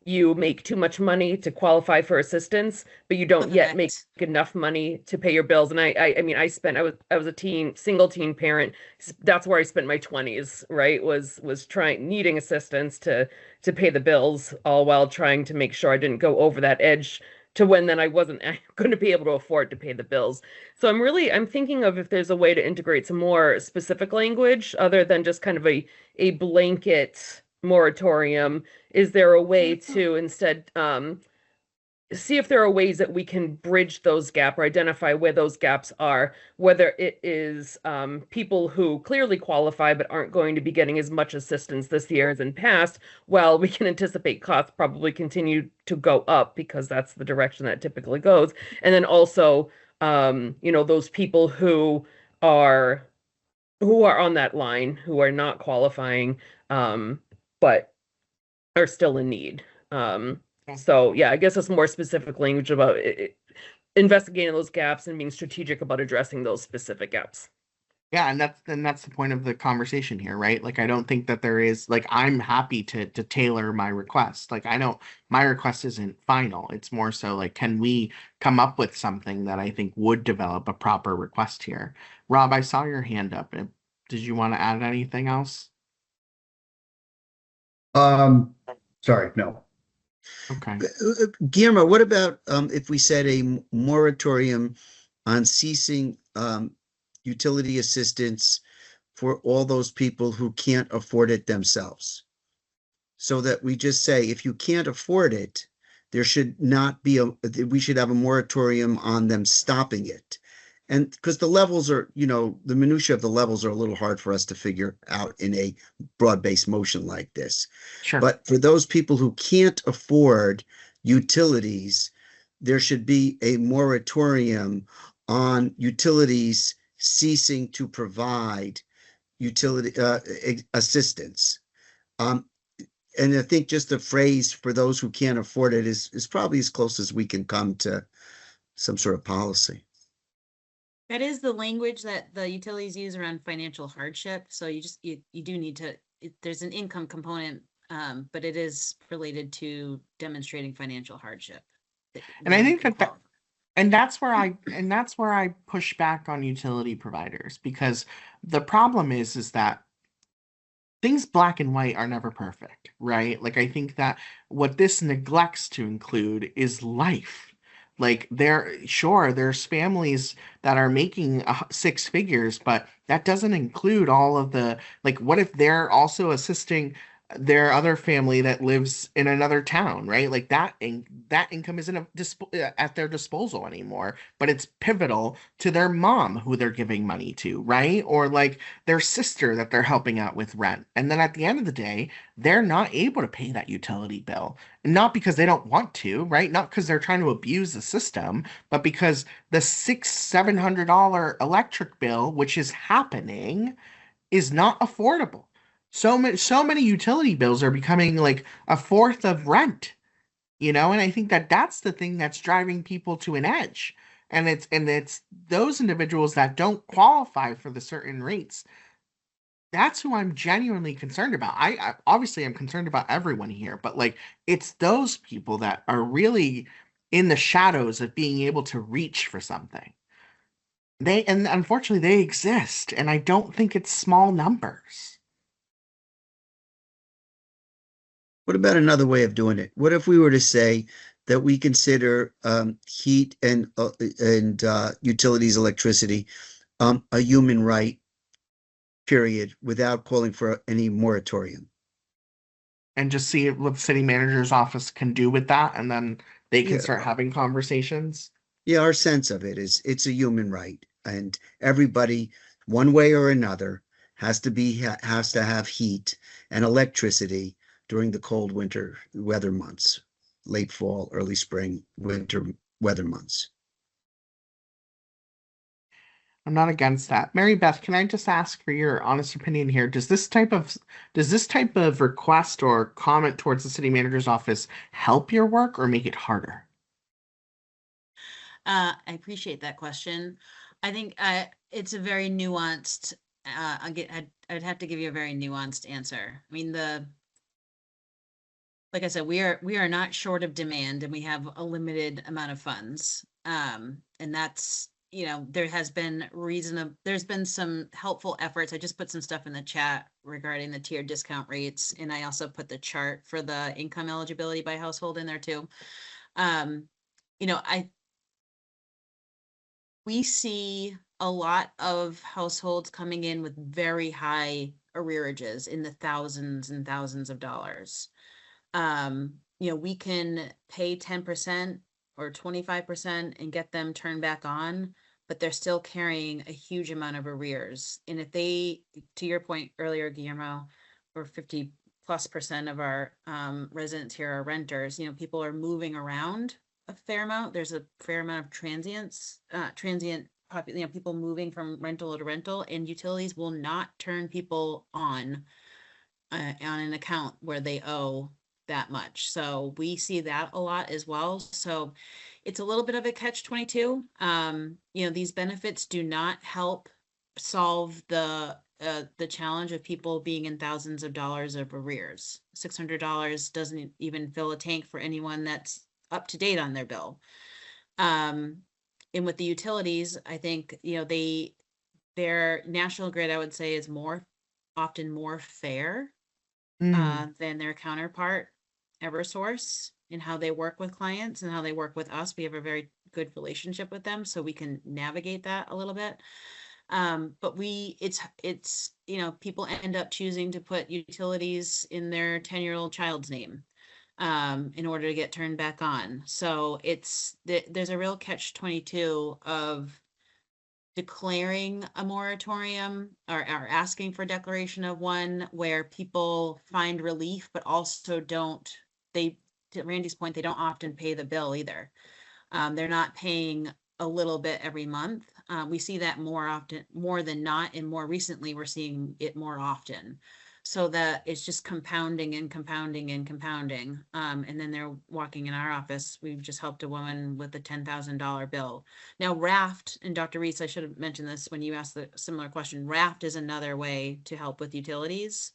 you make too much money to qualify for assistance, but you don't yet make Correct. enough money to pay your bills. And I mean, I was a single teen parent. That's where I spent my 20s, right? Was needing assistance to pay the bills, all while trying to make sure I didn't go over that edge to when then I wasn't going to be able to afford to pay the bills. So I'm thinking of if there's a way to integrate some more specific language other than just kind of a blanket moratorium. Is there a way to instead see if there are ways that we can bridge those gaps or identify where those gaps are, whether it is people who clearly qualify but aren't going to be getting as much assistance this year as in past, while we can anticipate costs probably continue to go up because that's the direction that typically goes. And then also, those people who are on that line, who are not qualifying, but are still in need. So yeah, I guess it's more specific language about investigating those gaps and being strategic about addressing those specific gaps. Yeah, and that's the point of the conversation here, right? Like, I don't think that there is, like, I'm happy to tailor my request. Like, my request isn't final. It's more so like, can we come up with something that I think would develop a proper request here? Rob, I saw your hand up. Did you want to add anything else? Sorry, no. Okay. Guillermo, what about if we set a moratorium on ceasing utility assistance for all those people who can't afford it themselves? So that we just say, if you can't afford it, there should not be we should have a moratorium on them stopping it. And because the levels are, the minutia of the levels are a little hard for us to figure out in a broad-based motion like this. Sure. But for those people who can't afford utilities, there should be a moratorium on utilities ceasing to provide utility assistance. And I think just the phrase "for those who can't afford it" is probably as close as we can come to some sort of policy. That is the language that the utilities use around financial hardship. So you do need to, there's an income component, but it is related to demonstrating financial hardship. And I think that's where I push back on utility providers, because the problem is that things black and white are never perfect, right? Like, I think that what this neglects to include is life. Like, there's families that are making 6 figures, but that doesn't include all of the, like, what if they're also assisting their other family that lives in another town, right? Like, that income isn't at their disposal anymore, but it's pivotal to their mom who they're giving money to, right? Or like their sister that they're helping out with rent. And then at the end of the day, they're not able to pay that utility bill. And not because they don't want to, right? Not because they're trying to abuse the system, but because the $600-700 electric bill, which is happening, is not affordable. So many utility bills are becoming like a fourth of rent, and I think that that's the thing that's driving people to an edge. And it's those individuals that don't qualify for the certain rates. That's who I'm genuinely concerned about. I obviously am concerned about everyone here, but like, it's those people that are really in the shadows of being able to reach for something. And unfortunately they exist, and I don't think it's small numbers. What about another way of doing it? What if we were to say that we consider heat and utilities, electricity, a human right, period, without calling for any moratorium? And just see what the city manager's office can do with that, and then they can start having conversations. Yeah, our sense of it is it's a human right, and everybody, one way or another, has to have heat and electricity during the cold winter weather months, late fall, early spring, winter weather months. I'm not against that. Mary Beth, can I just ask for your honest opinion here? Does this type of request or comment towards the city manager's office help your work or make it harder? I appreciate that question. I think it's a very nuanced. I'd have to give you a very nuanced answer. I mean, like I said, we are not short of demand, and we have a limited amount of funds. And that's, there's been some helpful efforts. I just put some stuff in the chat regarding the tiered discount rates, and I also put the chart for the income eligibility by household in there too. We see a lot of households coming in with very high arrearages in the thousands and thousands of dollars. We can pay 10% or 25% and get them turned back on, but they're still carrying a huge amount of arrears. And if they, to your point earlier, Guillermo, or 50+% of our residents here are renters, people are moving around a fair amount. There's a fair amount of people moving from rental to rental, and utilities will not turn people on an account where they owe that much. So we see that a lot as well. So it's a little bit of a catch-22. These benefits do not help solve the challenge of people being in thousands of dollars of arrears. $600 doesn't even fill a tank for anyone that's up to date on their bill. And with the utilities, I think, their National Grid, I would say, is often more fair than their counterpart, Eversource, in how they work with clients and how they work with us. We have a very good relationship with them, so we can navigate that a little bit. But it's people end up choosing to put utilities in their 10-year-old child's name in order to get turned back on. So there's a real catch-22 of declaring a moratorium or asking for declaration of one where people find relief, but also to Randy's point, they don't often pay the bill either. They're not paying a little bit every month. We see that more than not, and more recently we're seeing it more often. So that it's just compounding and compounding and compounding. And then they're walking in our office. We've just helped a woman with a $10,000 bill. Now, Raft, and Dr. Reese, I should have mentioned this when you asked the similar question. Raft is another way to help with utilities.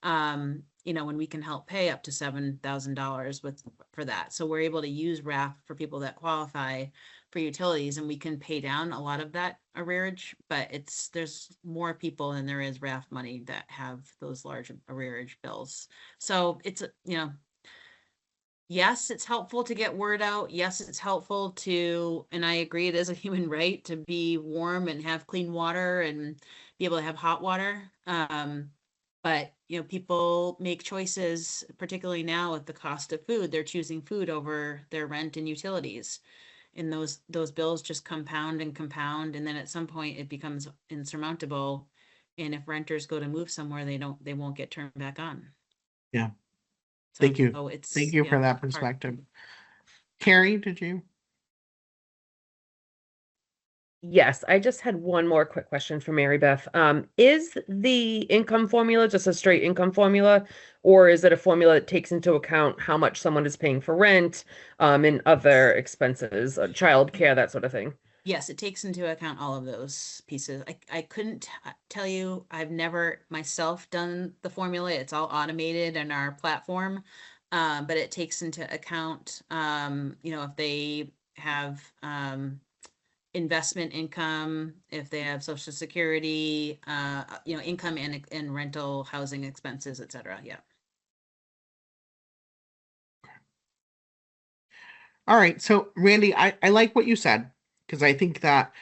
When we can help pay up to $7,000 for that. So we're able to use Raft for people that qualify for utilities, and we can pay down a lot of that arrearage, but there's more people than there is Raft money that have those large arrearage bills. So it's, yes, it's helpful to get word out. Yes, it's helpful and I agree, it is a human right to be warm and have clean water and be able to have hot water. But people make choices, particularly now with the cost of food. They're choosing food over their rent and utilities. And those bills just compound and compound, and then at some point it becomes insurmountable. And if renters go to move somewhere, they won't get turned back on. Yeah. Thank you. Thank you for that hard. perspective. Carrie, did you? Yes, I just had one more quick question for Mary Beth. Is the income formula just a straight income formula, or is it a formula that takes into account how much someone is paying for rent, and other expenses, childcare, that sort of thing? Yes, it takes into account all of those pieces. I couldn't tell you, I've never myself done the formula. It's all automated in our platform, but it takes into account, if they have investment income, if they have Social Security, income and rental housing expenses, et cetera. Yeah. All right. So Randy, I like what you said, because I think that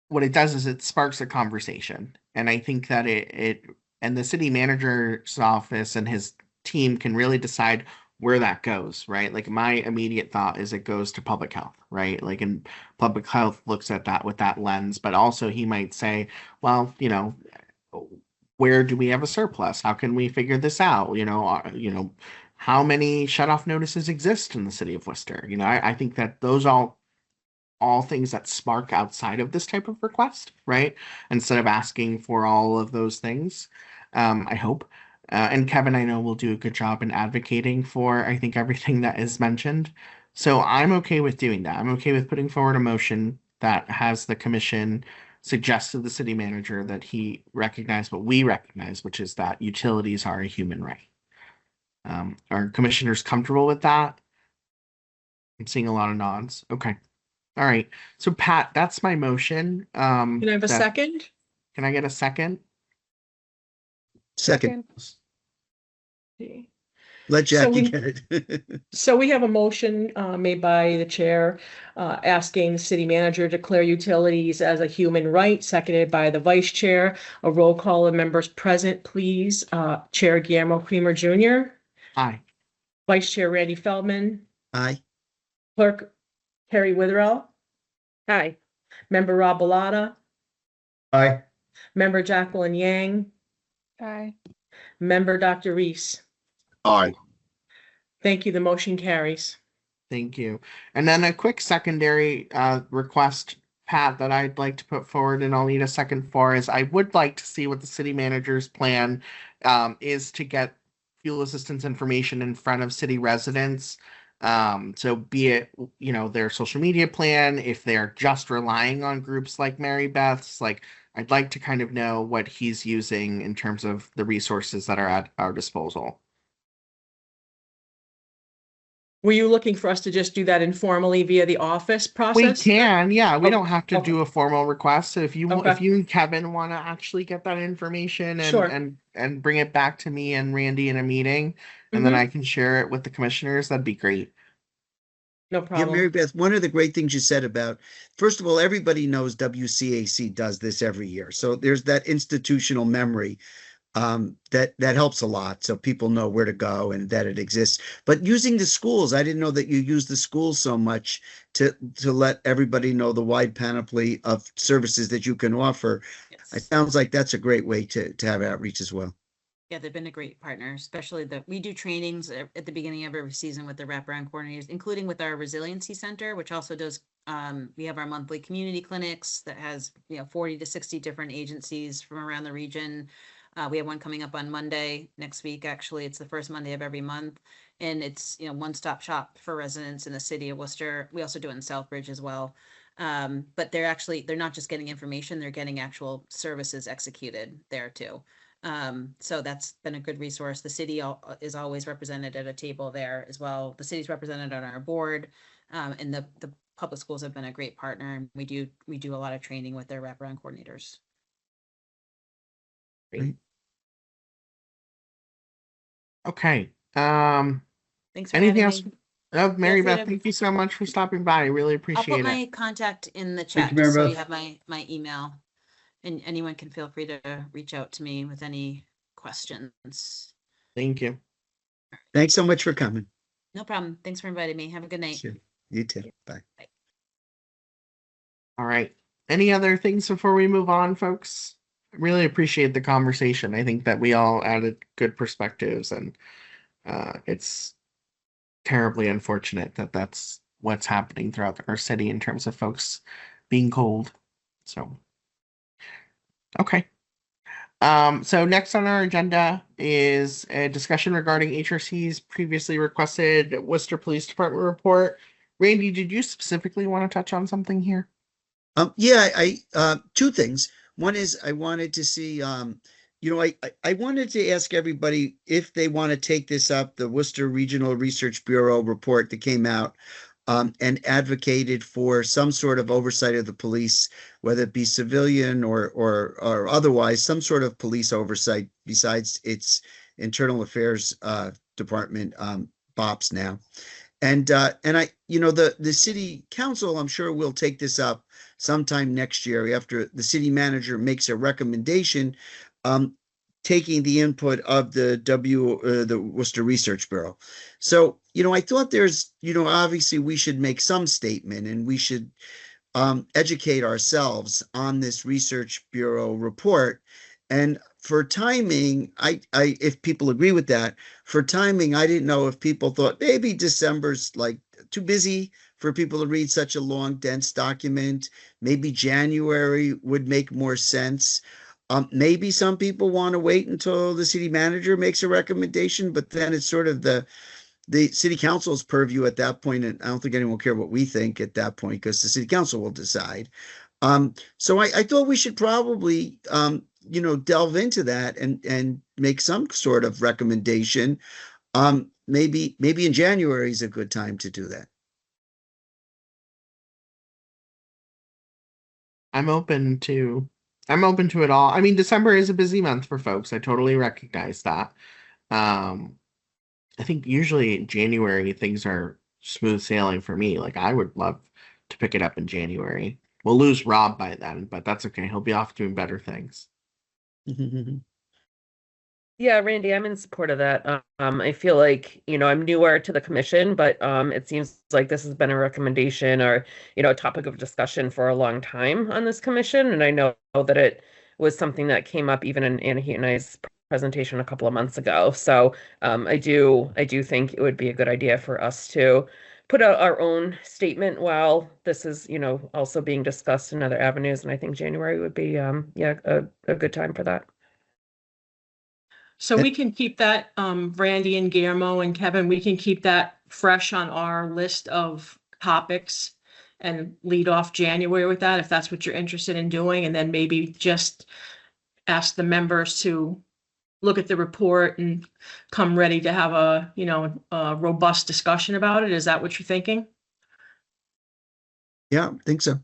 what it does is it sparks a conversation. And I think that it and the city manager's office and his team can really decide where that goes, right? Like my immediate thought is it goes to public health, right? Like, and public health looks at that with that lens, but also he might say, well, where do we have a surplus? How can we figure this out? How many shut-off notices exist in the city of Worcester? I think that those all things that spark outside of this type of request, right? Instead of asking for all of those things, I hope. And Kevin, I know, will do a good job in advocating for, I think, everything that is mentioned. So I'm okay with doing that. I'm okay with putting forward a motion that has the commission suggest to the city manager that he recognize what we recognize, which is that utilities are a human right. Are commissioners comfortable with that? I'm seeing a lot of nods. Okay. All right. So Pat, that's my motion. Can I have a second? Can I get a second? Second, Okay. let So Jackie we- get it. So we have a motion made by the chair asking the city manager to declare utilities as a human right, seconded by the vice chair. A roll call of members present, please. Chair Guillermo Creamer Jr., Aye. Vice Chair Randy Feldman, Aye. Clerk Terry Witherell, Hi. Member Rob Bellotta, Aye. Member Jacqueline Yang, Aye. Member Dr. Reese. Aye. Thank you. The motion carries. Thank you. And then a quick secondary request, Pat, that I'd like to put forward, and I'll need a second for, is I would like to see what the city manager's plan is to get fuel assistance information in front of city residents. So be it, their social media plan, if they're just relying on groups like Mary Beth's, like I'd like to kind of know what he's using in terms of the resources that are at our disposal. Were you looking for us to just do that informally via the office We process? can, yeah. We Okay, don't have to okay. do a formal request. So if you Okay. if you and Kevin want to actually get that information and Sure. and bring it back to me and Randy in a meeting, and then Mhm. I can share it with the commissioners, that'd be great. No Yeah, problem. Mary Beth, one of the great things you said about, first of all, everybody knows WCAC does this every year. So there's that institutional memory that helps a lot. So people know where to go and that it exists. But using the schools, I didn't know that you use the schools so much to let everybody know the wide panoply of services that you can offer. It Yes. sounds like that's a great way to have outreach as well. Yeah, they've been a great partner, especially we do trainings at the beginning of every season with the wraparound coordinators, including with our resiliency center, which also does, we have our monthly community clinics that has, 40 to 60 different agencies from around the region. We have one coming up on Monday next week. Actually, it's the first Monday of every month. And it's, one-stop shop for residents in the city of Worcester. We also do it in Southbridge as well. But they're not just getting information, they're getting actual services executed there too. So that's been a good resource. The city is always represented at a table there as well. The city's represented on our board, and the public schools have been a great partner. And we do a lot of training with their wraparound coordinators. Great. Okay. Thanks for Anything having else? me. Oh, Mary free Beth, to- thank you so much for stopping by. I really I'll put appreciate my it. contact in the Thank chat, you, Mary just so you Beth. have my email. And anyone can feel free to reach out to me with any questions. Thank you. Thanks so much for coming. No problem. Thanks for inviting me. Have a good night. Sure. You too. Bye. All right. Any other things before we move on, folks? I really appreciate the conversation. I think that we all added good perspectives, and it's terribly unfortunate that that's what's happening throughout our city in terms of folks being cold. So, okay. So next on our agenda is a discussion regarding HRC's previously requested Worcester Police Department report. Randy, did you specifically want to touch on something here? Yeah, I two things. One is I wanted to see, I wanted to ask everybody if they want to take this up, the Worcester Regional Research Bureau report that came out, and advocated for some sort of oversight of the police, whether it be civilian or otherwise, some sort of police oversight besides its internal affairs department, BOPS now. And I, the city council, I'm sure will take this up sometime next year after the city manager makes a recommendation, taking the input of the Worcester Research Bureau. So, I thought there's, obviously we should make some statement and we should educate ourselves on this Research Bureau report. And for timing, I if people agree with that, for timing, I didn't know if people thought maybe December's like too busy for people to read such a long, dense document. Maybe January would make more sense. Maybe some people want to wait until the city manager makes a recommendation, but then it's sort of the city council's purview at that point. And I don't think anyone will care what we think at that point because the city council will decide. So I thought we should probably, delve into that and make some sort of recommendation. maybe in January is a good time to do that. I'm open to it all. I mean, December is a busy month for folks. I totally recognize that. I think usually in January things are smooth sailing for me. Like I would love to pick it up in January. We'll lose Rob by then, but that's okay. He'll be off doing better things. Yeah, Randy, I'm in support of that. I feel like, I'm newer to the commission, but it seems like this has been a recommendation or, a topic of discussion for a long time on this commission. And I know that it was something that came up even in Anna Heat and I's presentation a couple of months ago. So I do think it would be a good idea for us to put out our own statement while this is, also being discussed in other avenues. And I think January would be, a good time for that. So we can keep that, Randy and Guillermo and Kevin, we can keep that fresh on our list of topics and lead off January with that, if that's what you're interested in doing, and then maybe just ask the members to look at the report and come ready to have a robust discussion about it. Is that what you're thinking? Yeah, I think so.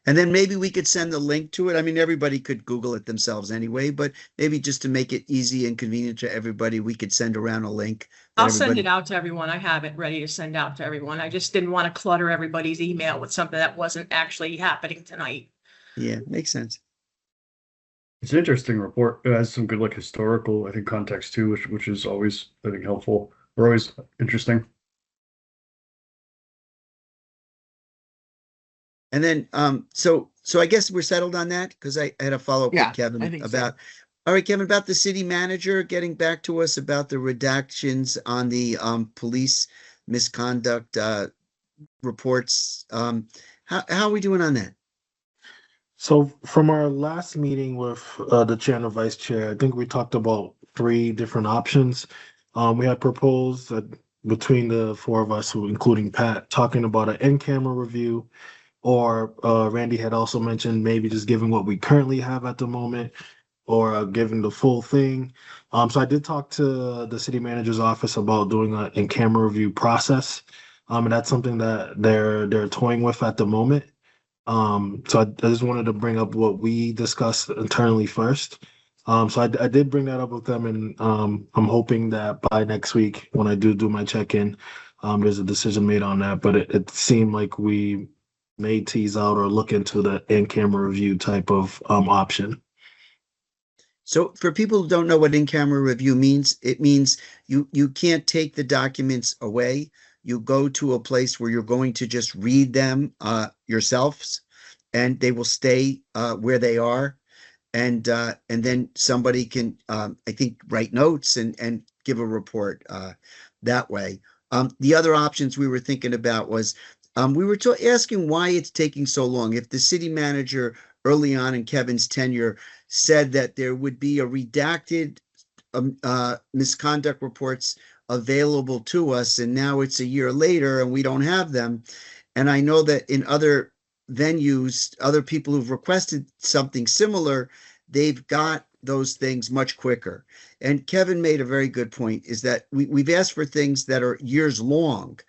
And then maybe we could send the link to it. I mean, everybody could Google it themselves anyway, but maybe just to make it easy and convenient to everybody, we could send around a link. I'll send it out to everyone. I have it ready to send out to everyone. I just didn't want to clutter everybody's email with something that wasn't actually happening tonight. Yeah, makes sense. It's an interesting report. It has some good historical, I think, context too, which is always, I think, helpful or always interesting. And then, so I guess we're settled on that because I had a follow-up with Kevin about, all right, Kevin, about the city manager getting back to us about the redactions on the police misconduct reports. How are we doing on that? So from our last meeting with the chair and the vice chair, I think we talked about 3 different options. We had proposed that between the 4 of us, including Pat, talking about an in-camera review, or Randy had also mentioned maybe just giving what we currently have at the moment, or giving the full thing. So I did talk to the city manager's office about doing an in-camera review process, and that's something that they're toying with at the moment. So I just wanted to bring up what we discussed internally first. So I did bring that up with them, and I'm hoping that by next week, when I do my check-in, there's a decision made on that. But it seemed like we may tease out or look into the in-camera review type of option. So for people who don't know what in-camera review means, it means you can't take the documents away. You go to a place where you're going to just read them yourselves, and they will stay where they are. And then somebody can, I think, write notes and give a report that way. The other options we were thinking about was we were asking why it's taking so long. If the city manager early on in Kevin's tenure said that there would be a redacted misconduct reports available to us, and now it's a year later and we don't have them. And I know that in other venues, other people who've requested something similar, they've got those things much quicker. And Kevin made a very good point, is that we've asked for things that are years long,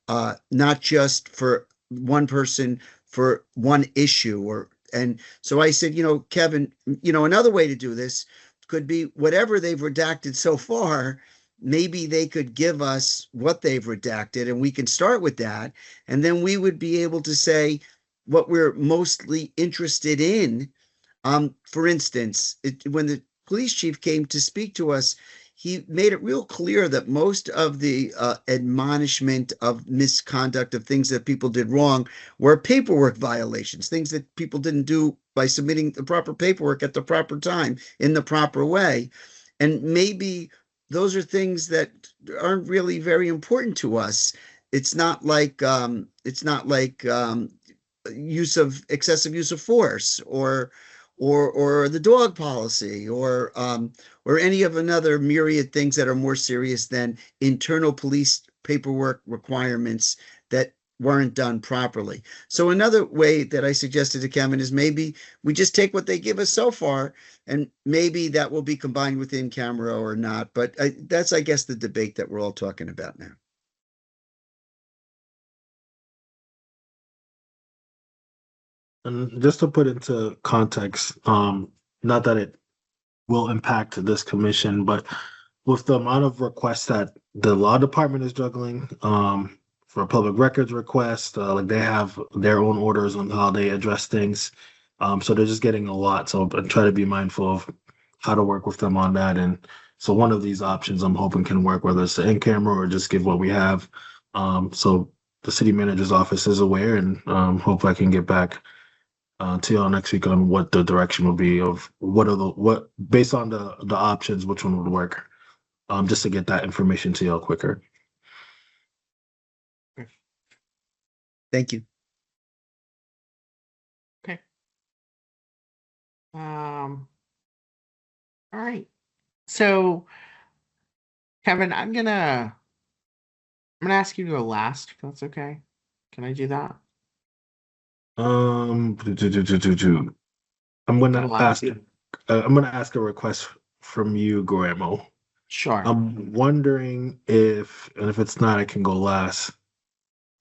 not just for one person for one issue. And so I said, Kevin, another way to do this could be whatever they've redacted so far, maybe they could give us what they've redacted and we can start with that. And then we would be able to say what we're mostly interested in. For instance, when the police chief came to speak to us, he made it real clear that most of the admonishment of misconduct, of things that people did wrong, were paperwork violations, things that people didn't do by submitting the proper paperwork at the proper time in the proper way. And maybe those are things that aren't really very important to us. It's not like excessive use of force or the dog policy or any of another myriad things that are more serious than internal police paperwork requirements that weren't done properly. So another way that I suggested to Kevin is maybe we just take what they give us so far, and maybe that will be combined with in camera or not. But that's, I guess, the debate that we're all talking about now. And just to put into context, not that it will impact this commission, but with the amount of requests that the law department is juggling, for public records requests, like they have their own orders on how they address things. So they're just getting a lot. So I try to be mindful of how to work with them on that. And so one of these options I'm hoping can work, whether it's the in camera or just give what we have. So the city manager's office is aware, and hope I can get back to y'all next week on what the direction will be of what based on the options, which one would work. Just to get that information to y'all quicker. Thank you. Okay. All right. So, Kevin, I'm gonna ask you to go last, if that's okay. Can I do that? I'm gonna ask. I'm gonna ask a request from you, Guillermo. Sure. I'm wondering if, and if it's not, I can go last.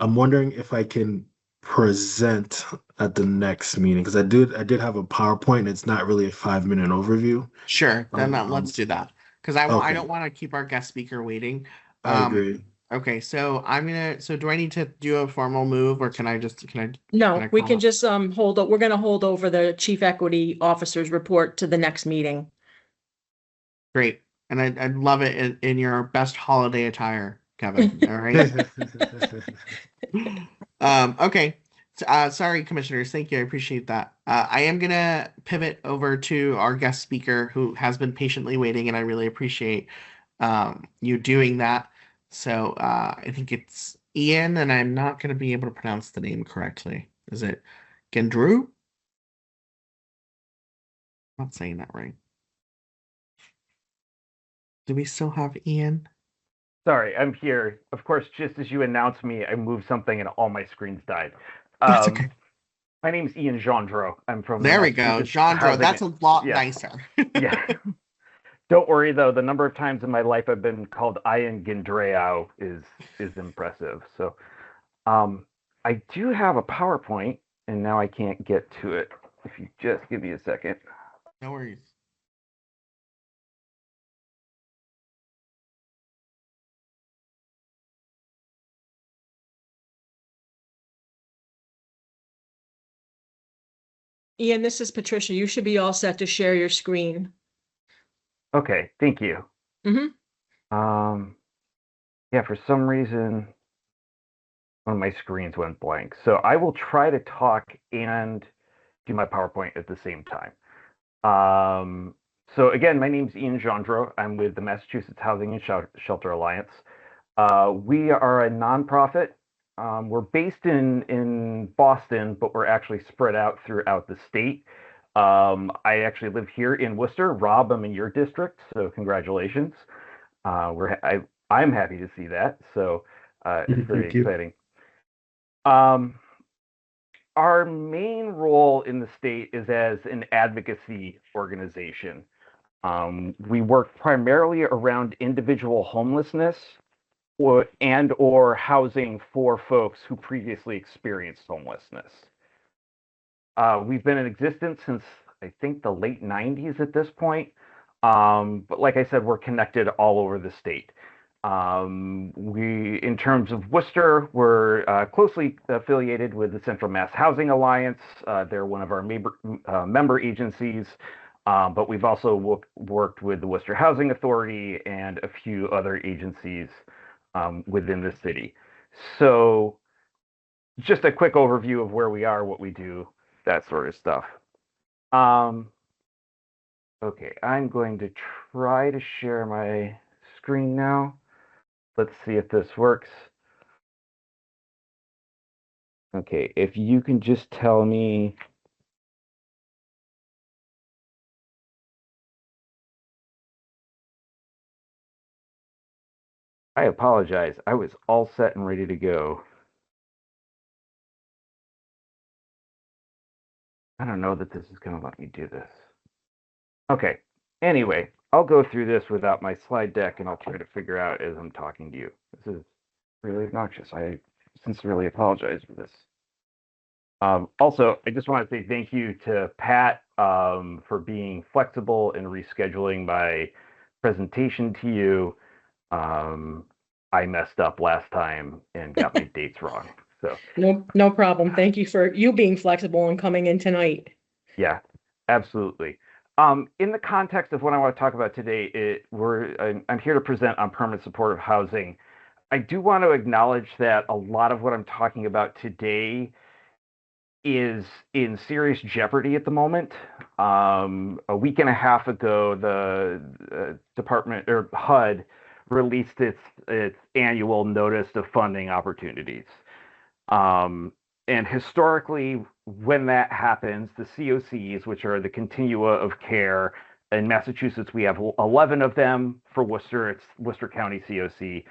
I'm wondering if I can present at the next meeting, because I did have a PowerPoint. It's not really a 5-minute overview. Sure. Then let's do that, because I Okay. don't want to keep our guest speaker waiting. I agree. Okay, so so do I need to do a formal move, or can I No, we call can it? just we're gonna hold over the chief equity officer's report to the next meeting. Great. And I'd love it in your best holiday attire, Kevin. All right. Okay. Sorry, commissioners. Thank you. I appreciate that. I am gonna pivot over to our guest speaker, who has been patiently waiting, and I really appreciate you doing that. So I think it's Ian, and I'm not gonna be able to pronounce the name correctly. Is it Gendrew? I'm not saying that right. Do we still have Ian? Sorry, I'm here. Of course, just as you announced me, I moved something and all my screens died. That's okay. My name's Ian Gendreau. I'm from the There we go. Massachusetts Gendreau. Housing- That's a lot Yeah. nicer. Yeah. Don't worry though, the number of times in my life I've been called Ian Gendreau is impressive. So I do have a PowerPoint, and now I can't get to it. If you just give me a second. No worries. Ian, this is Patricia. You should be all set to share your screen. Okay, thank you. Yeah, for some reason one of my screens went blank. So I will try to talk and do my PowerPoint at the same time. So again, my name's Ian Gendreau. I'm with the Massachusetts Housing and Shelter Alliance. We are a nonprofit. We're based in Boston, but we're actually spread out throughout the state. I actually live here in Worcester. Rob, I'm in your district, so congratulations. I'm happy to see that. So it's very exciting. Our main role in the state is as an advocacy organization. We work primarily around individual homelessness or housing for folks who previously experienced homelessness. We've been in existence since I think the late 90s at this point. But like I said, we're connected all over the state. In terms of Worcester, we're closely affiliated with the Central Mass Housing Alliance. They're one of our member agencies, but we've also worked with the Worcester Housing Authority and a few other agencies within the city. So just a quick overview of where we are, what we do, that sort of stuff. Okay, I'm going to try to share my screen now. Let's see if this works. Okay, if you can just tell me. I apologize. I was all set and ready to go. I don't know that this is going to let me do this. Okay. Anyway, I'll go through this without my slide deck and I'll try to figure out as I'm talking to you. This is really obnoxious. I sincerely apologize for this. Also, I just want to say thank you to Pat for being flexible and rescheduling my presentation to you. I messed up last time and got my dates wrong. So No problem. Thank you for you being flexible and coming in tonight. yeah, absolutely. In the context of what I want to talk about today, I'm here to present on permanent supportive housing. I do want to acknowledge that a lot of what I'm talking about today is in serious jeopardy at the moment. A week and a half ago, the department or HUD released its annual notice of funding opportunities. And historically, when that happens, the COCs, which are the continua of care in Massachusetts, we have 11 of them. For Worcester, it's Worcester County COC.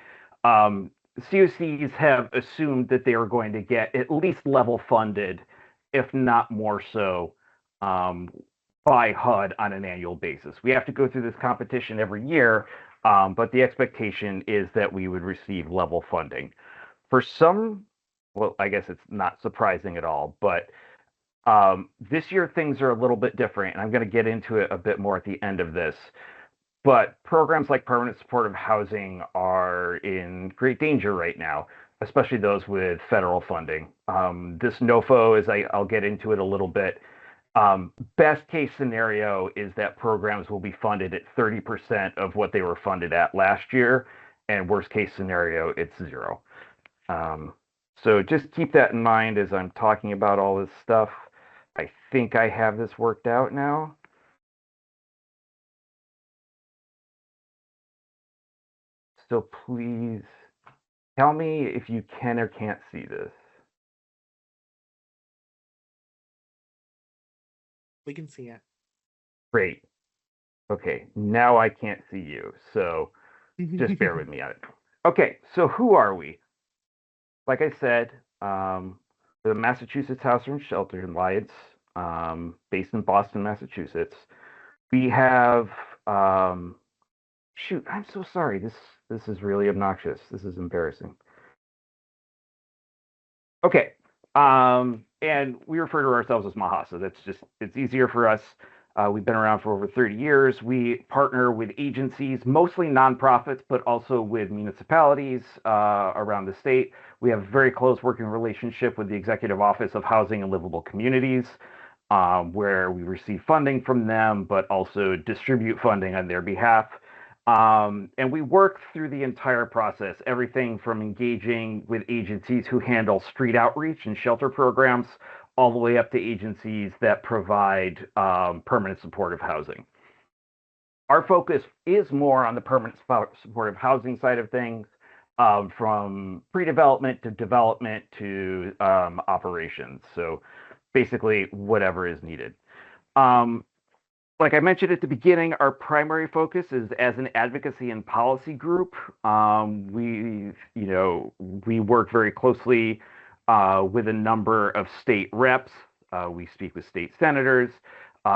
COCs have assumed that they are going to get at least level funded, if not more so, by HUD on an annual basis. We have to go through this competition every year, but the expectation is that we would receive level funding. For some, well, I guess it's not surprising at all, but this year things are a little bit different, and I'm going to get into it a bit more at the end of this. But programs like permanent supportive housing are in great danger right now, especially those with federal funding. This NOFO, I'll get into it a little bit. Best case scenario is that programs will be funded at 30% of what they were funded at last year, and worst case scenario, it's 0. So just keep that in mind as I'm talking about all this stuff. I think I have this worked out now. So please tell me if you can or can't see this. We can see it. Great. Okay, now I can't see you, so just bear with me on it. Okay, so who are we? Like I said, the Massachusetts House and Shelter Alliance, based in Boston, Massachusetts. We have, shoot, I'm so sorry. This is really obnoxious. This is embarrassing. Okay, and we refer to ourselves as Mahasa. It's easier for us. We've been around for over 30 years. We partner with agencies, mostly nonprofits, but also with municipalities around the state. We have a very close working relationship with the Executive Office of Housing and Livable Communities, where we receive funding from them, but also distribute funding on their behalf. And we work through the entire process, everything from engaging with agencies who handle street outreach and shelter programs, all the way up to agencies that provide permanent supportive housing. Our focus is more on the permanent supportive housing side of things, from pre-development to development to operations. So basically whatever is needed. Like I mentioned at the beginning, our primary focus is as an advocacy and policy group. We work very closely with a number of state reps. We speak with state senators.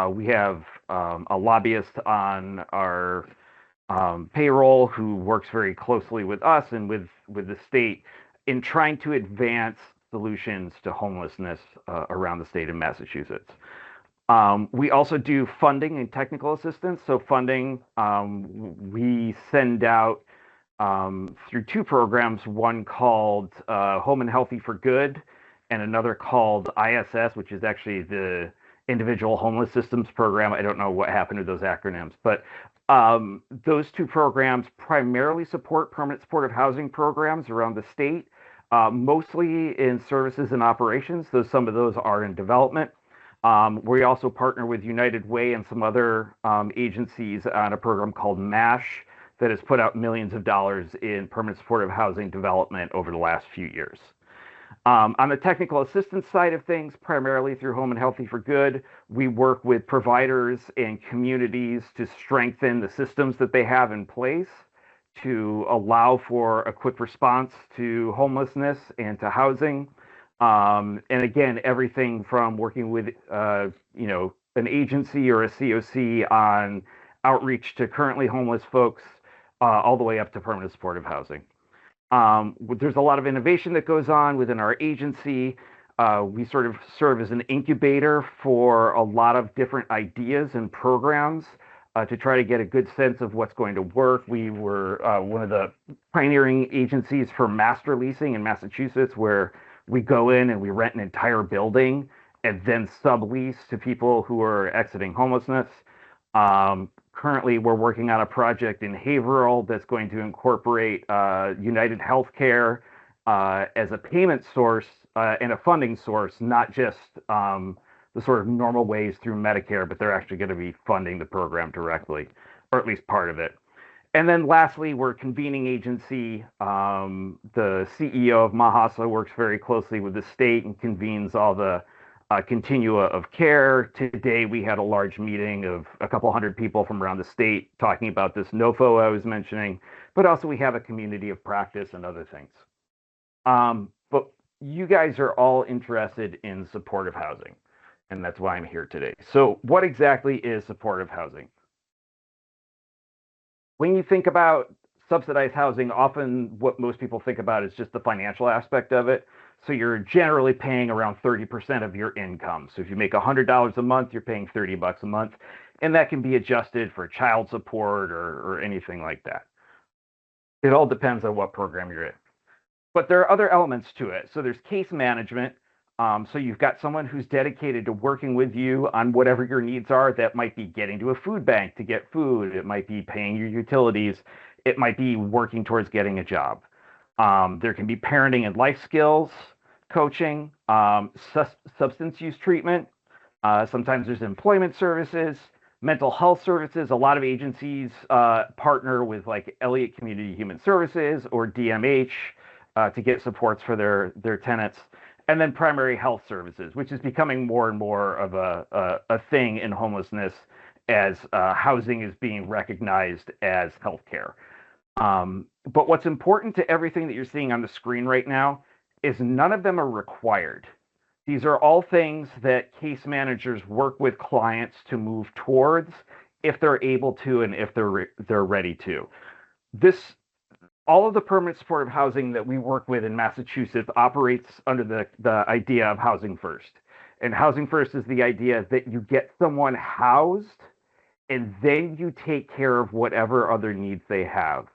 We have a lobbyist on our payroll who works very closely with us and with the state in trying to advance solutions to homelessness around the state of Massachusetts. We also do funding and technical assistance. So funding, we send out through 2 programs, one called Home and Healthy for Good, and another called ISS, which is actually the Individual Homeless Systems Program. I don't know what happened to those acronyms, but those 2 programs primarily support permanent supportive housing programs around the state, mostly in services and operations, though some of those are in development. We also partner with United Way and some other agencies on a program called MASH that has put out millions of dollars in permanent supportive housing development over the last few years. On the technical assistance side of things, primarily through Home and Healthy for Good, we work with providers and communities to strengthen the systems that they have in place to allow for a quick response to homelessness and to housing. And again, everything from working with, an agency or a COC on outreach to currently homeless folks, all the way up to permanent supportive housing. There's a lot of innovation that goes on within our agency. We sort of serve as an incubator for a lot of different ideas and programs to try to get a good sense of what's going to work. We were one of the pioneering agencies for master leasing in Massachusetts, where we go in and we rent an entire building and then sublease to people who are exiting homelessness. Currently, we're working on a project in Haverhill that's going to incorporate United Healthcare as a payment source and a funding source, not just the sort of normal ways through Medicare, but they're actually going to be funding the program directly, or at least part of it. And then lastly, we're a convening agency. The CEO of Mahasa works very closely with the state and convenes all the continua of care. Today, we had a large meeting of a couple hundred people from around the state talking about this NOFO I was mentioning, but also we have a community of practice and other things. But you guys are all interested in supportive housing, and that's why I'm here today. So what exactly is supportive housing? When you think about subsidized housing, often what most people think about is just the financial aspect of it. So you're generally paying around 30% of your income. So if you make $100 a month, you're paying $30 a month, and that can be adjusted for child support or anything like that. It all depends on what program you're in. But there are other elements to it. So there's case management. So you've got someone who's dedicated to working with you on whatever your needs are. That might be getting to a food bank to get food. It might be paying your utilities. It might be working towards getting a job. There can be parenting and life skills coaching, substance use treatment. Sometimes there's employment services, mental health services. A lot of agencies partner with like Elliott Community Human Services or DMH to get supports for their tenants. And then primary health services, which is becoming more and more of a thing in homelessness as housing is being recognized as healthcare. But what's important to everything that you're seeing on the screen right now is none of them are required. These are all things that case managers work with clients to move towards if they're able to and if they're ready to. All of the permanent supportive housing that we work with in Massachusetts operates under the idea of housing first. And housing first is the idea that you get someone housed and then you take care of whatever other needs they have.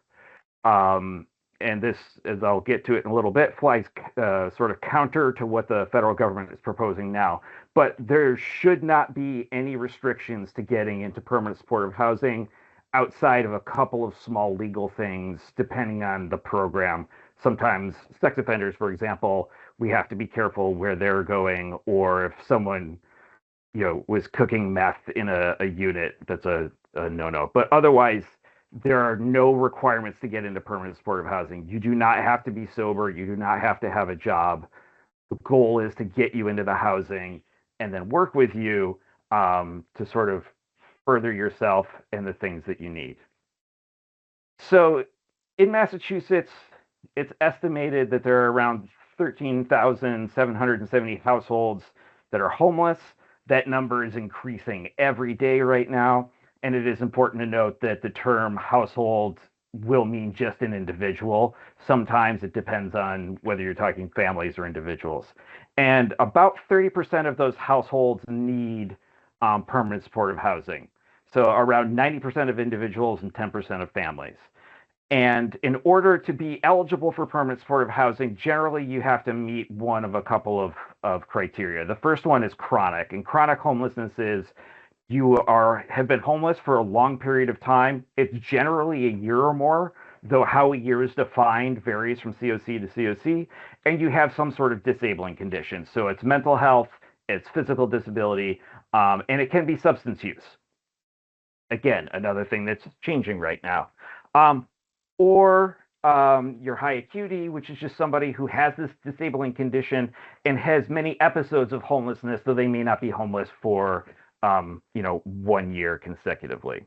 And this, as I'll get to it in a little bit, flies sort of counter to what the federal government is proposing now. But there should not be any restrictions to getting into permanent supportive housing outside of a couple of small legal things, depending on the program. Sometimes sex offenders, for example, we have to be careful where they're going, or if someone, was cooking meth in a unit, that's a no-no. But otherwise, there are no requirements to get into permanent supportive housing. You do not have to be sober. You do not have to have a job. The goal is to get you into the housing and then work with you to sort of further yourself and the things that you need. So in Massachusetts, it's estimated that there are around 13,770 households that are homeless. That number is increasing every day right now. And it is important to note that the term household will mean just an individual. Sometimes it depends on whether you're talking families or individuals. And about 30% of those households need permanent supportive housing. So around 90% of individuals and 10% of families. And in order to be eligible for permanent supportive housing, generally you have to meet one of a couple of criteria. The first one is chronic, and chronic homelessness is you have been homeless for a long period of time. It's generally a year or more, though how a year is defined varies from COC to COC, and you have some sort of disabling condition. So it's mental health, it's physical disability, and it can be substance use. Again, another thing that's changing right now. Or your high acuity, which is just somebody who has this disabling condition and has many episodes of homelessness, though they may not be homeless for 1 year consecutively.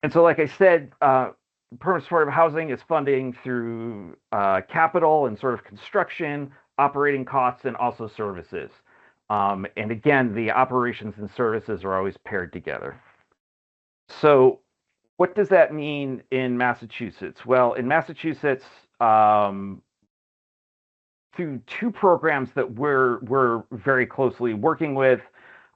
And so, like I said, permanent supportive housing is funding through capital and sort of construction, operating costs, and also services. And again, the operations and services are always paired together. So what does that mean in Massachusetts? Well, in Massachusetts, through two programs that we're very closely working with,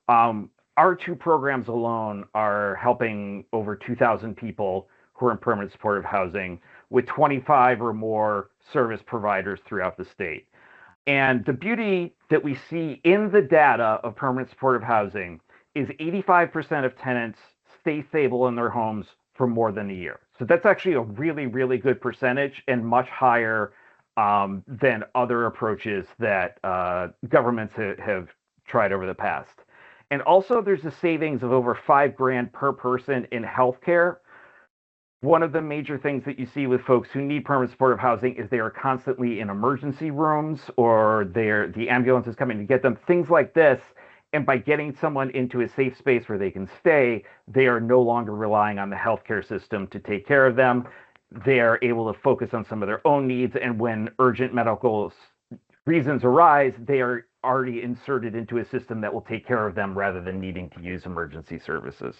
our two programs alone are helping over 2,000 people who are in permanent supportive housing, with 25 or more service providers throughout the state. And the beauty that we see in the data of permanent supportive housing is 85% of tenants stay stable in their homes for more than a year. So that's actually a really, really good percentage, and much higher than other approaches that governments have tried over the past. And also, there's a savings of over $5,000 per person in healthcare. One of the major things that you see with folks who need permanent supportive housing is they are constantly in emergency rooms, or the ambulance is coming to get them, things like this. And by getting someone into a safe space where they can stay, they are no longer relying on the healthcare system to take care of them. They are able to focus on some of their own needs. And when urgent medical reasons arise, they are already inserted into a system that will take care of them rather than needing to use emergency services.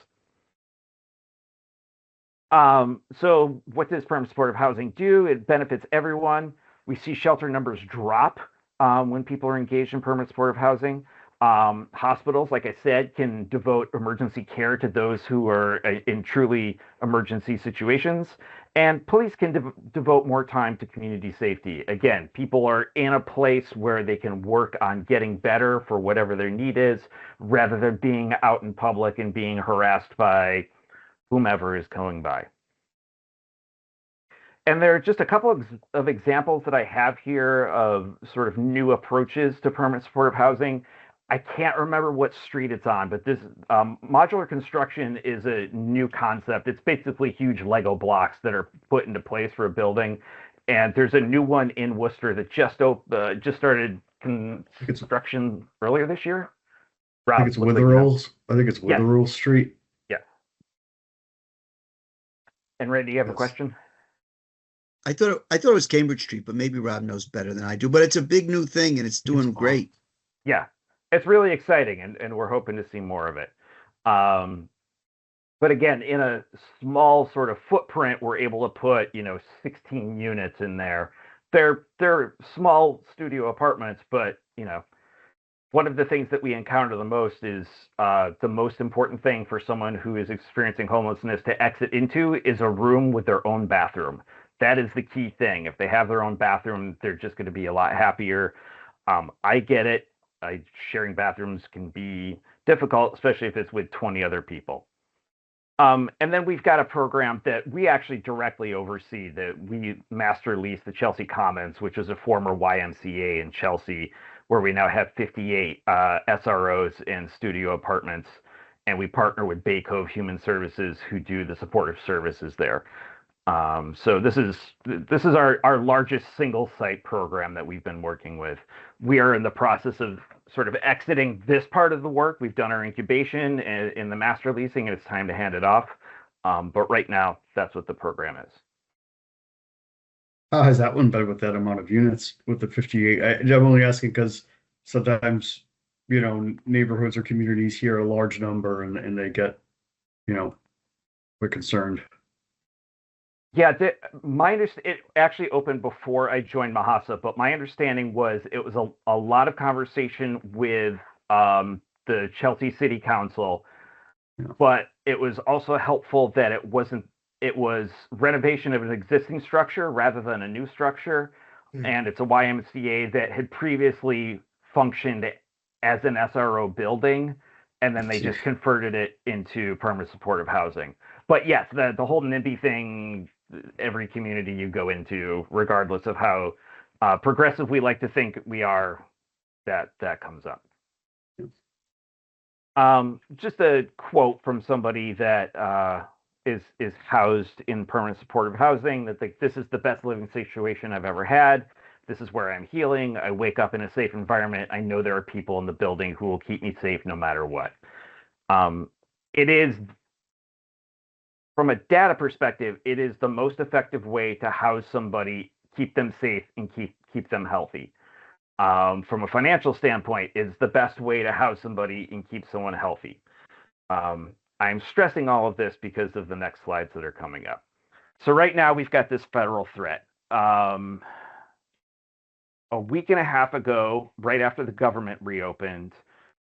So what does permanent supportive housing do? It benefits everyone. We see shelter numbers drop when people are engaged in permanent supportive housing. Hospitals, like I said, can devote emergency care to those who are in truly emergency situations. And police can devote more time to community safety. Again, people are in a place where they can work on getting better for whatever their need is, rather than being out in public and being harassed by whomever is going by. And there are just a couple of examples that I have here of sort of new approaches to permanent supportive housing. I can't remember what street it's on, but this modular construction is a new concept. It's basically huge Lego blocks that are put into place for a building. And there's a new one in Worcester that just started construction earlier this year. I think it's Witherell. I think it's Witherell Street. Yeah. And Randy, you have a question? I thought it was Cambridge Street, but maybe Rob knows better than I do. But it's a big new thing, and it's doing great. Yeah, it's really exciting, and we're hoping to see more of it. But again, in a small sort of footprint, we're able to put 16 units in there. They're small studio apartments, but one of the things that we encounter the most is the most important thing for someone who is experiencing homelessness to exit into is a room with their own bathroom. That is the key thing. If they have their own bathroom, they're just going to be a lot happier. I get it. Sharing bathrooms can be difficult, especially if it's with 20 other people. And then we've got a program that we actually directly oversee, that we master lease the Chelsea Commons, which is a former YMCA in Chelsea, where we now have 58 SROs in studio apartments. And we partner with Bay Cove Human Services, who do the supportive services there. So this is our largest single site program that we've been working with. We are in the process of sort of exiting this part of the work. We've done our incubation in the master leasing, and it's time to hand it off. But right now, that's what the program is. How has that one been with that amount of units, with the 58? I'm only asking because sometimes, neighborhoods or communities hear a large number and they get, we're concerned. Yeah, it actually opened before I joined Mahasa, but my understanding was it was a lot of conversation with the Chelsea City Council, but it was also helpful that it was renovation of an existing structure rather than a new structure. And it's a YMCA that had previously functioned as an SRO building, and then they just converted it into permanent supportive housing. But yes, the whole NIMBY thing, every community you go into, regardless of how progressive we like to think we are, that comes up. Just a quote from somebody that is housed in permanent supportive housing, that this is the best living situation I've ever had. This is where I'm healing. I wake up in a safe environment. I know there are people in the building who will keep me safe no matter what. It is, from a data perspective, it is the most effective way to house somebody, keep them safe, and keep them healthy. from a financial standpoint, is the best way to house somebody and keep someone healthy. I'm stressing all of this because of the next slides that are coming up. So right now we've got this federal threat. A week and a half ago, right after the government reopened,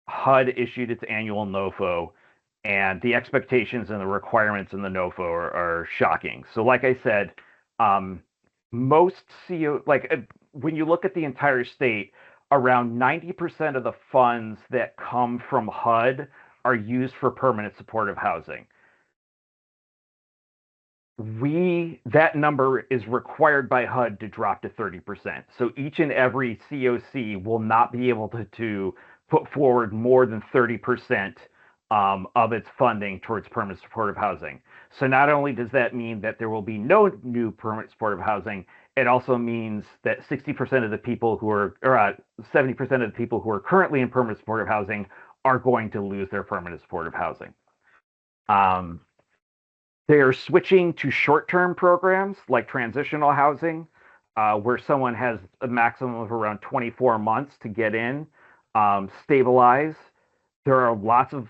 HUD issued its annual NOFO, and the expectations and the requirements in the NOFO are shocking. So like I said, most CO, when you look at the entire state, around 90% of the funds that come from HUD are used for permanent supportive housing. That number is required by HUD to drop to 30%. So each and every COC will not be able to put forward more than 30% of its funding towards permanent supportive housing. So not only does that mean that there will be no new permanent supportive housing, it also means that 60% of the people who are, or 70% of the people who are currently in permanent supportive housing are going to lose their permanent supportive housing. They are switching to short-term programs like transitional housing, where someone has a maximum of around 24 months to get in, stabilize. There are lots of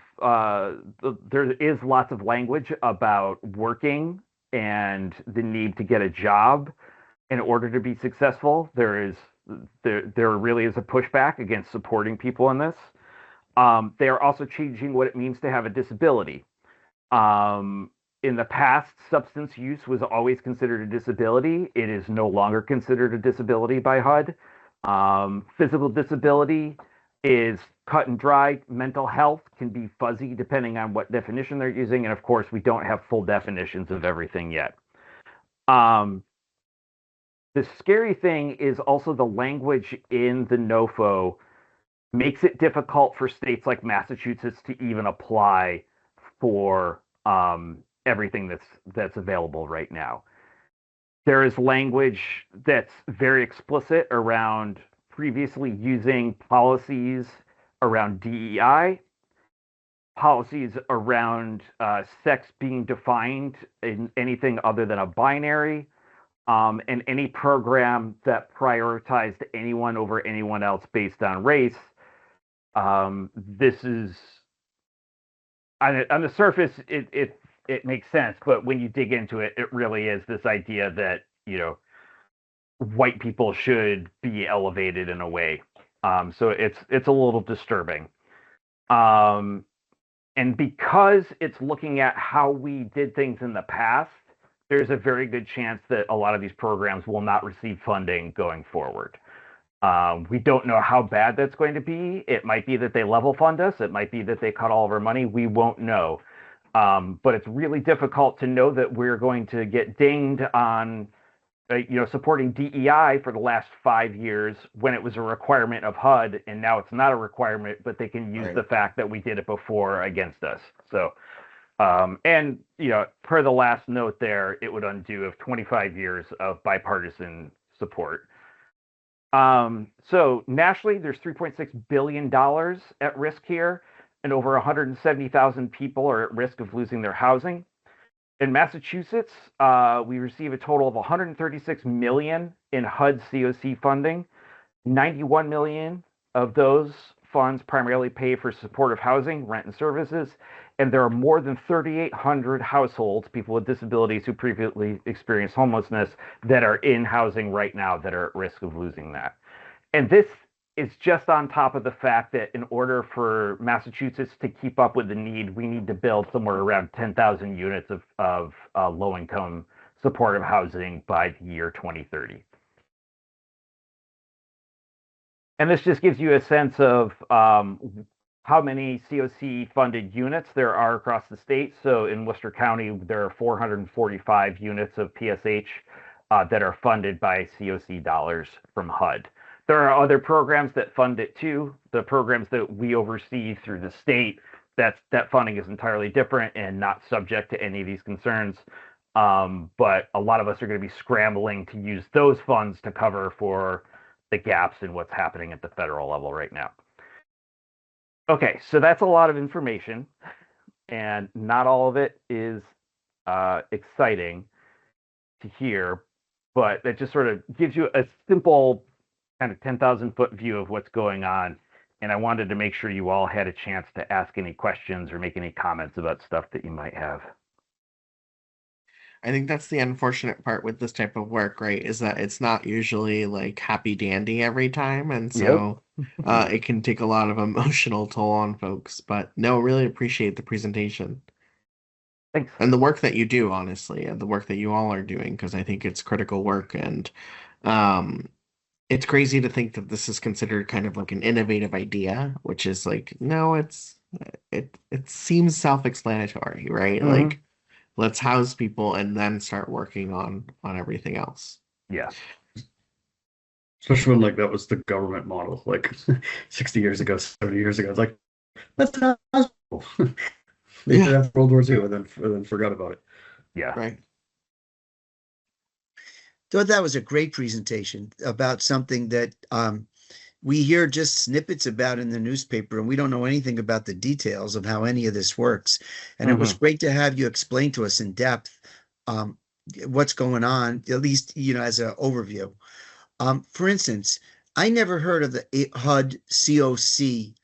there is lots of language about working and the need to get a job in order to be successful. There really is a pushback against supporting people in this. They are also changing what it means to have a disability. In the past, substance use was always considered a disability. It is no longer considered a disability by HUD. Physical disability is cut and dry. Mental health can be fuzzy depending on what definition they're using. And of course, we don't have full definitions of everything yet. The scary thing is also the language in the NOFO makes it difficult for states like Massachusetts to even apply for everything that's available right now. There is language that's very explicit around previously using policies around DEI, policies around sex being defined in anything other than a binary, and any program that prioritized anyone over anyone else based on race. This is, on the surface, it makes sense, but when you dig into it, it really is this idea that, white people should be elevated in a way. So it's a little disturbing. And because it's looking at how we did things in the past, there's a very good chance that a lot of these programs will not receive funding going forward. We don't know how bad that's going to be. It might be that they level fund us. It might be that they cut all of our money. We won't know. But it's really difficult to know that we're going to get dinged on, supporting DEI for the last 5 years when it was a requirement of HUD, and now it's not a requirement, but they can use the fact that we did it before against us. So, and per the last note there, it would undo of 25 years of bipartisan support. So nationally, there's $3.6 billion at risk here, and over 170,000 people are at risk of losing their housing. In Massachusetts, we receive a total of 136 million in HUD COC funding. 91 million of those funds primarily pay for supportive housing, rent, and services. And there are more than 3,800 households, people with disabilities who previously experienced homelessness, that are in housing right now that are at risk of losing that. And this is just on top of the fact that in order for Massachusetts to keep up with the need, we need to build somewhere around 10,000 units of low-income supportive housing by the year 2030. And this just gives you a sense of how many COC-funded units there are across the state. So in Worcester County, there are 445 units of PSH that are funded by COC dollars from HUD. There are other programs that fund it too. The programs that we oversee through the state, that funding is entirely different and not subject to any of these concerns. But a lot of us are going to be scrambling to use those funds to cover for the gaps in what's happening at the federal level right now. Okay, so that's a lot of information, and not all of it is exciting to hear, but that just sort of gives you a simple kind of 10,000 foot view of what's going on. And I wanted to make sure you all had a chance to ask any questions or make any comments about stuff that you might have. I think that's the unfortunate part with this type of work, right? Is that it's not usually like happy dandy every time. And so it can take a lot of emotional toll on folks. But no, really appreciate the presentation. Thanks. And the work that you do, honestly, and the work that you all are doing, because I think it's critical work. And it's crazy to think that this is considered kind of like an innovative idea, which is like, no, it seems self-explanatory, right? Mhm. Like, let's house people and then start working on everything else. Yeah. Especially when like that was the government model, like 60 years ago, 70 years ago. It's like, let's house people. They did after World War II and then forgot about it. Yeah. Right. Thought that was a great presentation about something that we hear just snippets about in the newspaper, and we don't know anything about the details of how any of this works. And it was great to have you explain to us in depth what's going on, at least, as an overview. For instance, I never heard of the HUD COC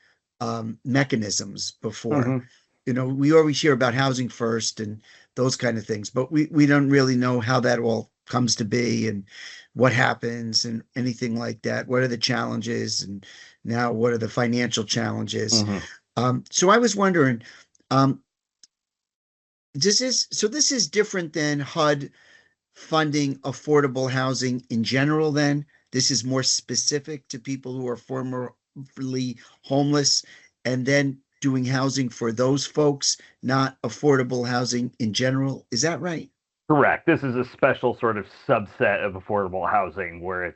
mechanisms before. We always hear about housing first and those kind of things, but we don't really know how that all comes to be and what happens and anything like that. What are the challenges, and now what are the financial challenges? So I was wondering, this is different than HUD funding affordable housing in general. Then this is more specific to people who are formerly homeless, and then doing housing for those folks, not affordable housing in general. Is that right? Correct. This is a special sort of subset of affordable housing where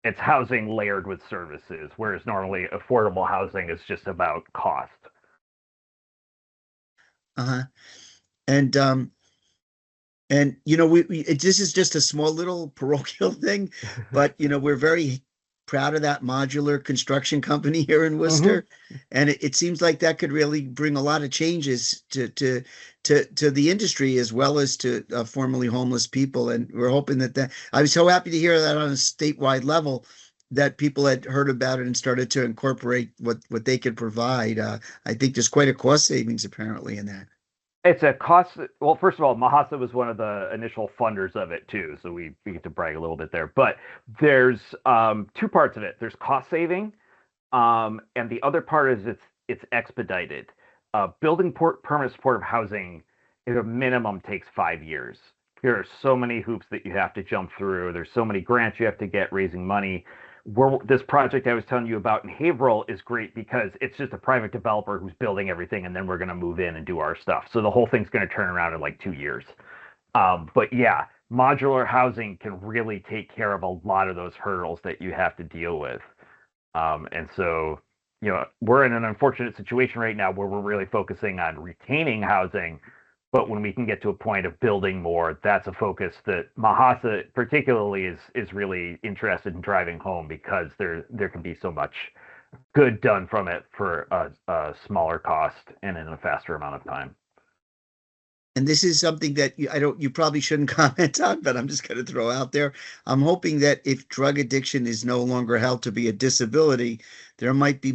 it's housing layered with services, whereas normally affordable housing is just about cost. And this is just a small little parochial thing, but we're very proud of that modular construction company here in Worcester, and it seems like that could really bring a lot of changes to the industry as well as to formerly homeless people. And we're hoping that I was so happy to hear that on a statewide level that people had heard about it and started to incorporate what they could provide. I think there's quite a cost savings apparently in that. It's a cost. Well, first of all, Mahasa was one of the initial funders of it too, so we get to brag a little bit there. But there's two parts of it. There's cost saving, and the other part is it's expedited. Building permanent supportive housing at a minimum takes 5 years. There are so many hoops that you have to jump through. There's so many grants you have to get raising money. This project I was telling you about in Haverhill is great because it's just a private developer who's building everything, and then we're going to move in and do our stuff. So the whole thing's going to turn around in like 2 years. But yeah, modular housing can really take care of a lot of those hurdles that you have to deal with. And so, we're in an unfortunate situation right now where we're really focusing on retaining housing. But when we can get to a point of building more, that's a focus that Mahasa particularly is really interested in driving home, because there can be so much good done from it for a smaller cost and in a faster amount of time. And this is something that you probably shouldn't comment on, but I'm just going to throw out there. I'm hoping that if drug addiction is no longer held to be a disability, there might be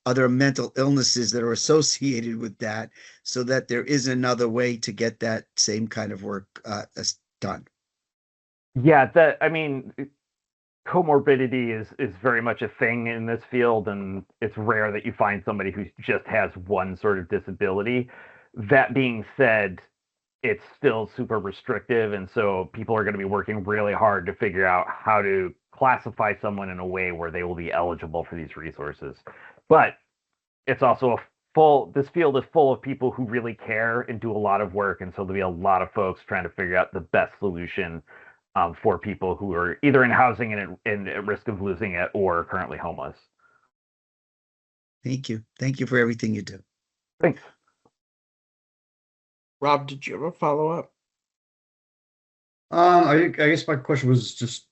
other mental illnesses that are associated with that, so that there is another way to get that same kind of work done. Yeah, comorbidity is very much a thing in this field, and it's rare that you find somebody who just has one sort of disability. That being said, it's still super restrictive, and so people are going to be working really hard to figure out how to classify someone in a way where they will be eligible for these resources. But it's also this field is full of people who really care and do a lot of work. And so there'll be a lot of folks trying to figure out the best solution for people who are either in housing and at risk of losing it or currently homeless. Thank you. Thank you for everything you do. Thanks. Rob, did you have a follow-up? I guess my question was just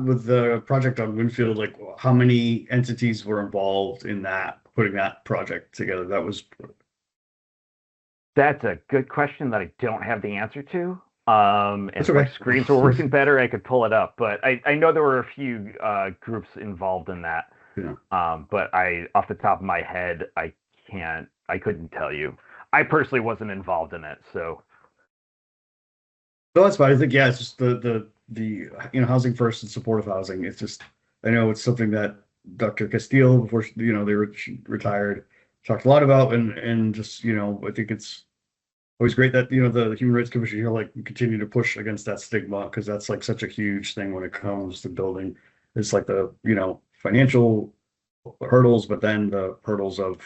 with the project on Winfield, like how many entities were involved in putting that project together? That's a good question that I don't have the answer to. And That's if my okay. screens were working better, I could pull it up. But I know there were a few groups involved in that. Yeah. But off the top of my head, I couldn't tell you. I personally wasn't involved in it, so. No, that's fine. I think, yeah, it's just the housing first and supportive housing. It's just, I know it's something that Dr. Castile, before, she retired, talked a lot about, and just, I think it's always great that, the Human Rights Commission here, like, continue to push against that stigma, because that's like such a huge thing when it comes to building. It's like the, financial hurdles, but then the hurdles of,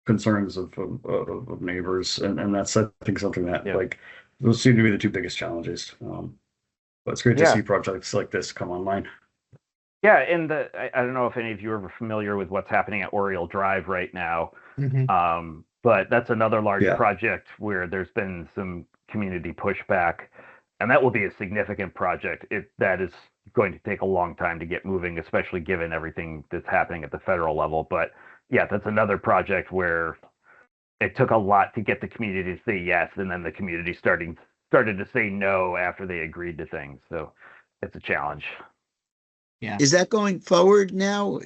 concerns of neighbors. And that's, I think, something that, like, those seem to be the two biggest challenges. But it's great to see projects like this come online. Yeah, and I don't know if any of you are familiar with what's happening at Oriole Drive right now. But that's another large project where there's been some community pushback, and that will be a significant project. That is going to take a long time to get moving, especially given everything that's happening at the federal level. But yeah, that's another project where it took a lot to get the community to say yes, and then the community started to say no after they agreed to things. So it's a challenge. Yeah. Is that going forward now?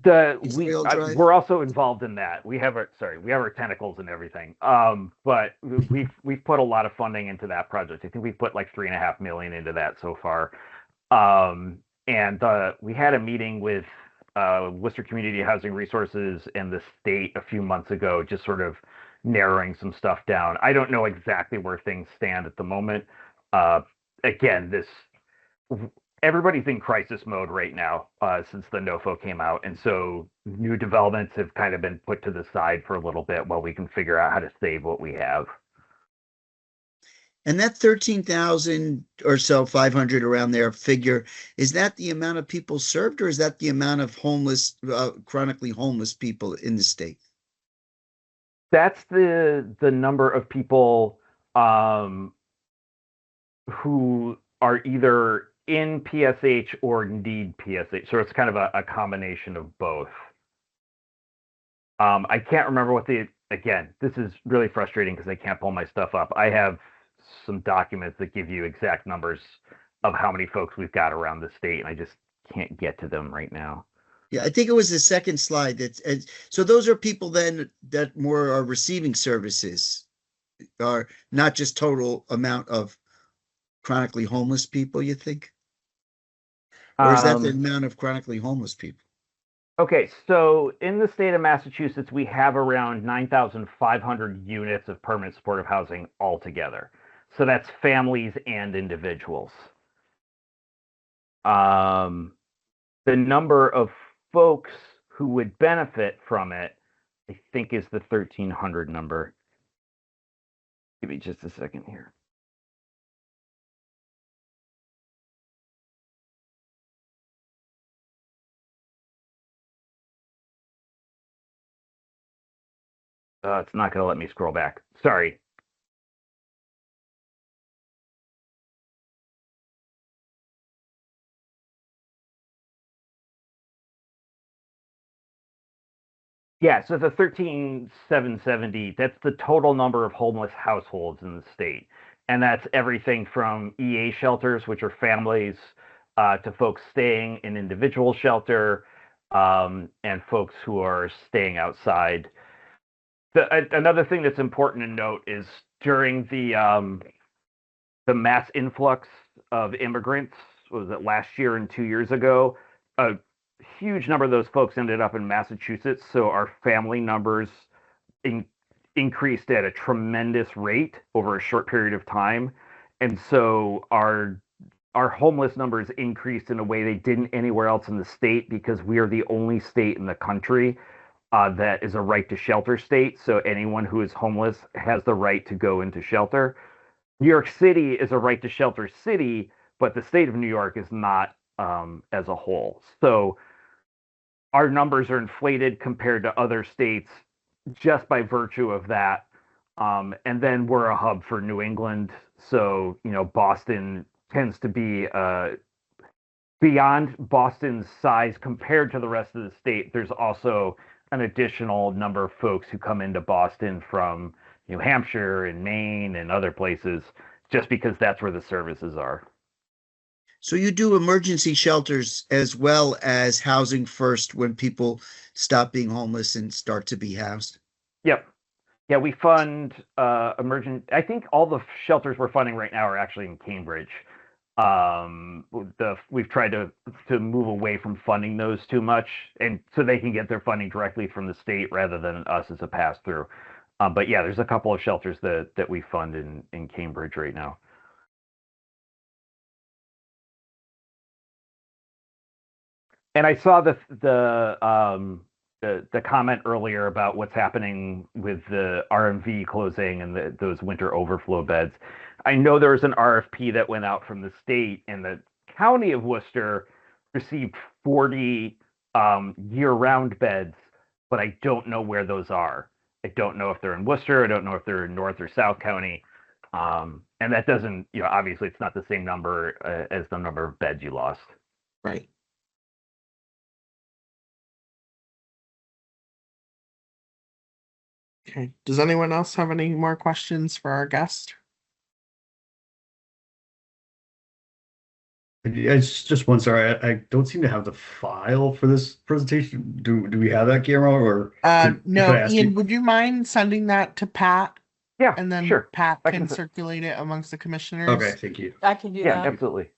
We're also involved in that. We have our tentacles and everything. But we've put a lot of funding into that project. I think we've put like $3.5 million into that so far. And we had a meeting with Worcester Community Housing Resources and the state a few months ago, just sort of narrowing some stuff down. I don't know exactly where things stand at the moment. Again, everybody's in crisis mode right now since the NOFO came out. And so new developments have kind of been put to the side for a little bit while we can figure out how to save what we have. And that 13,000 or so, 500 around there figure, is that the amount of people served, or is that the amount of chronically homeless people in the state? That's the number of people who are either in PSH or need PSH. So it's kind of a combination of both. I can't remember again, this is really frustrating because I can't pull my stuff up. I have some documents that give you exact numbers of how many folks we've got around the state, and I just can't get to them right now. Yeah, I think it was the second slide. So those are people then that more are receiving services, are not just total amount of chronically homeless people, you think? Or is that the amount of chronically homeless people? Okay, so in the state of Massachusetts, we have around 9,500 units of permanent supportive housing altogether. So that's families and individuals. The number of folks who would benefit from it, I think, is the 1,300 number. Give me just a second here. It's not going to let me scroll back. Sorry. Yeah, so the 13,770, that's the total number of homeless households in the state. And that's everything from EA shelters, which are families, to folks staying in individual shelter, and folks who are staying outside. Another thing that's important to note is during the mass influx of immigrants, was it last year and 2 years ago, a huge number of those folks ended up in Massachusetts. So our family numbers increased at a tremendous rate over a short period of time. And so our homeless numbers increased in a way they didn't anywhere else in the state, because we are the only state in the country that is a right to shelter state. So anyone who is homeless has the right to go into shelter. New York City is a right to shelter city, but the state of New York is not as a whole. So our numbers are inflated compared to other states just by virtue of that. And then we're a hub for New England. So, Boston tends to be beyond Boston's size compared to the rest of the state. There's also an additional number of folks who come into Boston from New Hampshire and Maine and other places, just because that's where the services are. So you do emergency shelters as well as housing first when people stop being homeless and start to be housed? Yep. Yeah, we fund I think all the shelters we're funding right now are actually in Cambridge. We've tried to move away from funding those too much, and so they can get their funding directly from the state rather than us as a pass through. But yeah, there's a couple of shelters that we fund in Cambridge right now. And I saw the comment earlier about what's happening with the RMV closing and those winter overflow beds. I know there was an RFP that went out from the state, and the county of Worcester received 40 year-round beds, but I don't know where those are. I don't know if they're in Worcester. I don't know if they're in North or South County. And that doesn't, obviously it's not the same number as the number of beds you lost. Right. Okay. Does anyone else have any more questions for our guest? It's just one, sorry. I don't seem to have the file for this presentation. Do we have that, Guillermo? Or no, could I ask Ian, you? would you mind sending that to Pat? Yeah, And then sure. Pat I can can- circulate it amongst the commissioners. Okay, thank you. I can do Yeah, that. absolutely.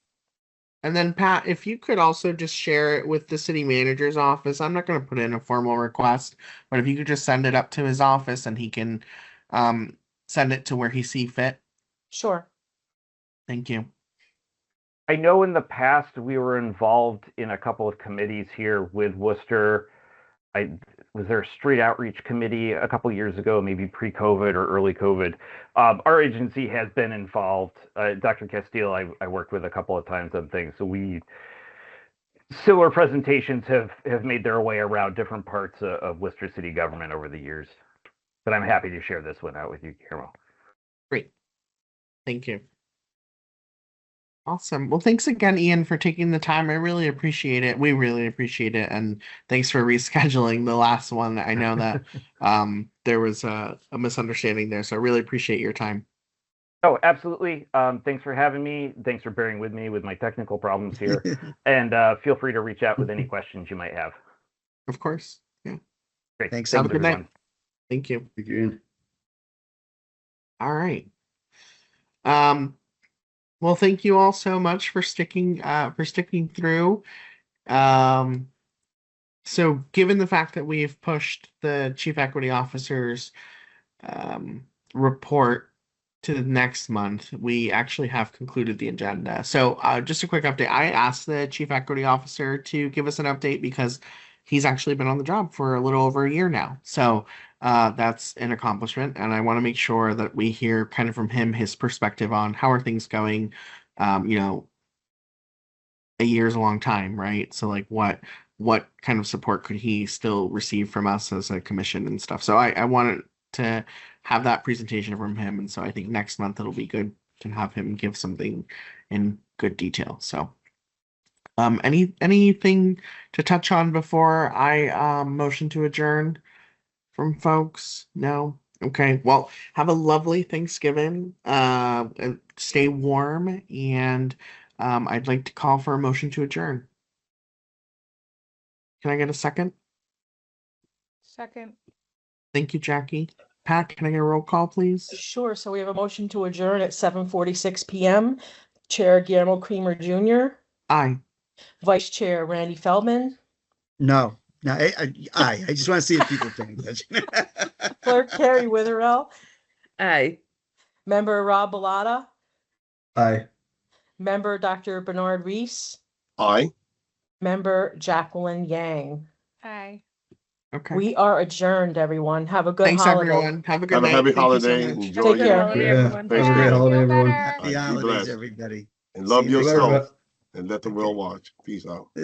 And then Pat, if you could also just share it with the city manager's office. I'm not going to put in a formal request, but if you could just send it up to his office and he can send it to where he see fit. Sure. Thank you. I know in the past we were involved in a couple of committees here with Worcester. Was there a street outreach committee a couple of years ago, maybe pre-COVID or early COVID? Our agency has been involved. Dr. Castile, I worked with a couple of times on things. So similar presentations have made their way around different parts of Worcester city government over the years. But I'm happy to share this one out with you, Guillermo. Great. Thank you. Awesome. Well, thanks again, Ian, for taking the time. I really appreciate it. We really appreciate it. And thanks for rescheduling the last one. I know that there was a misunderstanding there. So I really appreciate your time. Oh, absolutely. Thanks for having me. Thanks for bearing with me with my technical problems here. And feel free to reach out with any questions you might have. Of course. Yeah. Great. Thanks, Have a good night. everyone. Thank you. Thank you, Ian. All right. Well, thank you all so much for sticking through. So given the fact that we've pushed the Chief Equity Officer's report to the next month, we actually have concluded the agenda. So just a quick update. I asked the Chief Equity Officer to give us an update because he's actually been on the job for a little over a year now. So that's an accomplishment. And I want to make sure that we hear kind of from him, his perspective on how are things going. A year's a long time, right? So like what kind of support could he still receive from us as a commission and stuff? So I wanted to have that presentation from him. And so I think next month it'll be good to have him give something in good detail. So anything to touch on before I motion to adjourn from folks? No? Okay. Well, have a lovely Thanksgiving. And stay warm, and I'd like to call for a motion to adjourn. Can I get a second? Second. Thank you, Jackie. Pat, can I get a roll call, please? Sure. So we have a motion to adjourn at 7:46 p.m. Chair Guillermo Creamer Jr., Aye. Vice Chair Randy Feldman, No, I just want to see if people paying attention. Clerk Carrie Witherell, Aye. Member Rob Bellata, Aye. Member Dr. Bernard Reese, Aye. Member Jacqueline Yang. Aye. Okay. We are adjourned, everyone. Have a good Thanks, holiday. everyone. Have a good Have a night. happy Thank you so holiday. much. Enjoy Take your care. Holiday, Yeah. everyone. Have a great Bye. holiday, Feel everyone. better. Happy Be holidays, blessed. everybody. And love See you. yourself Bye-bye. and let the world watch. Peace out.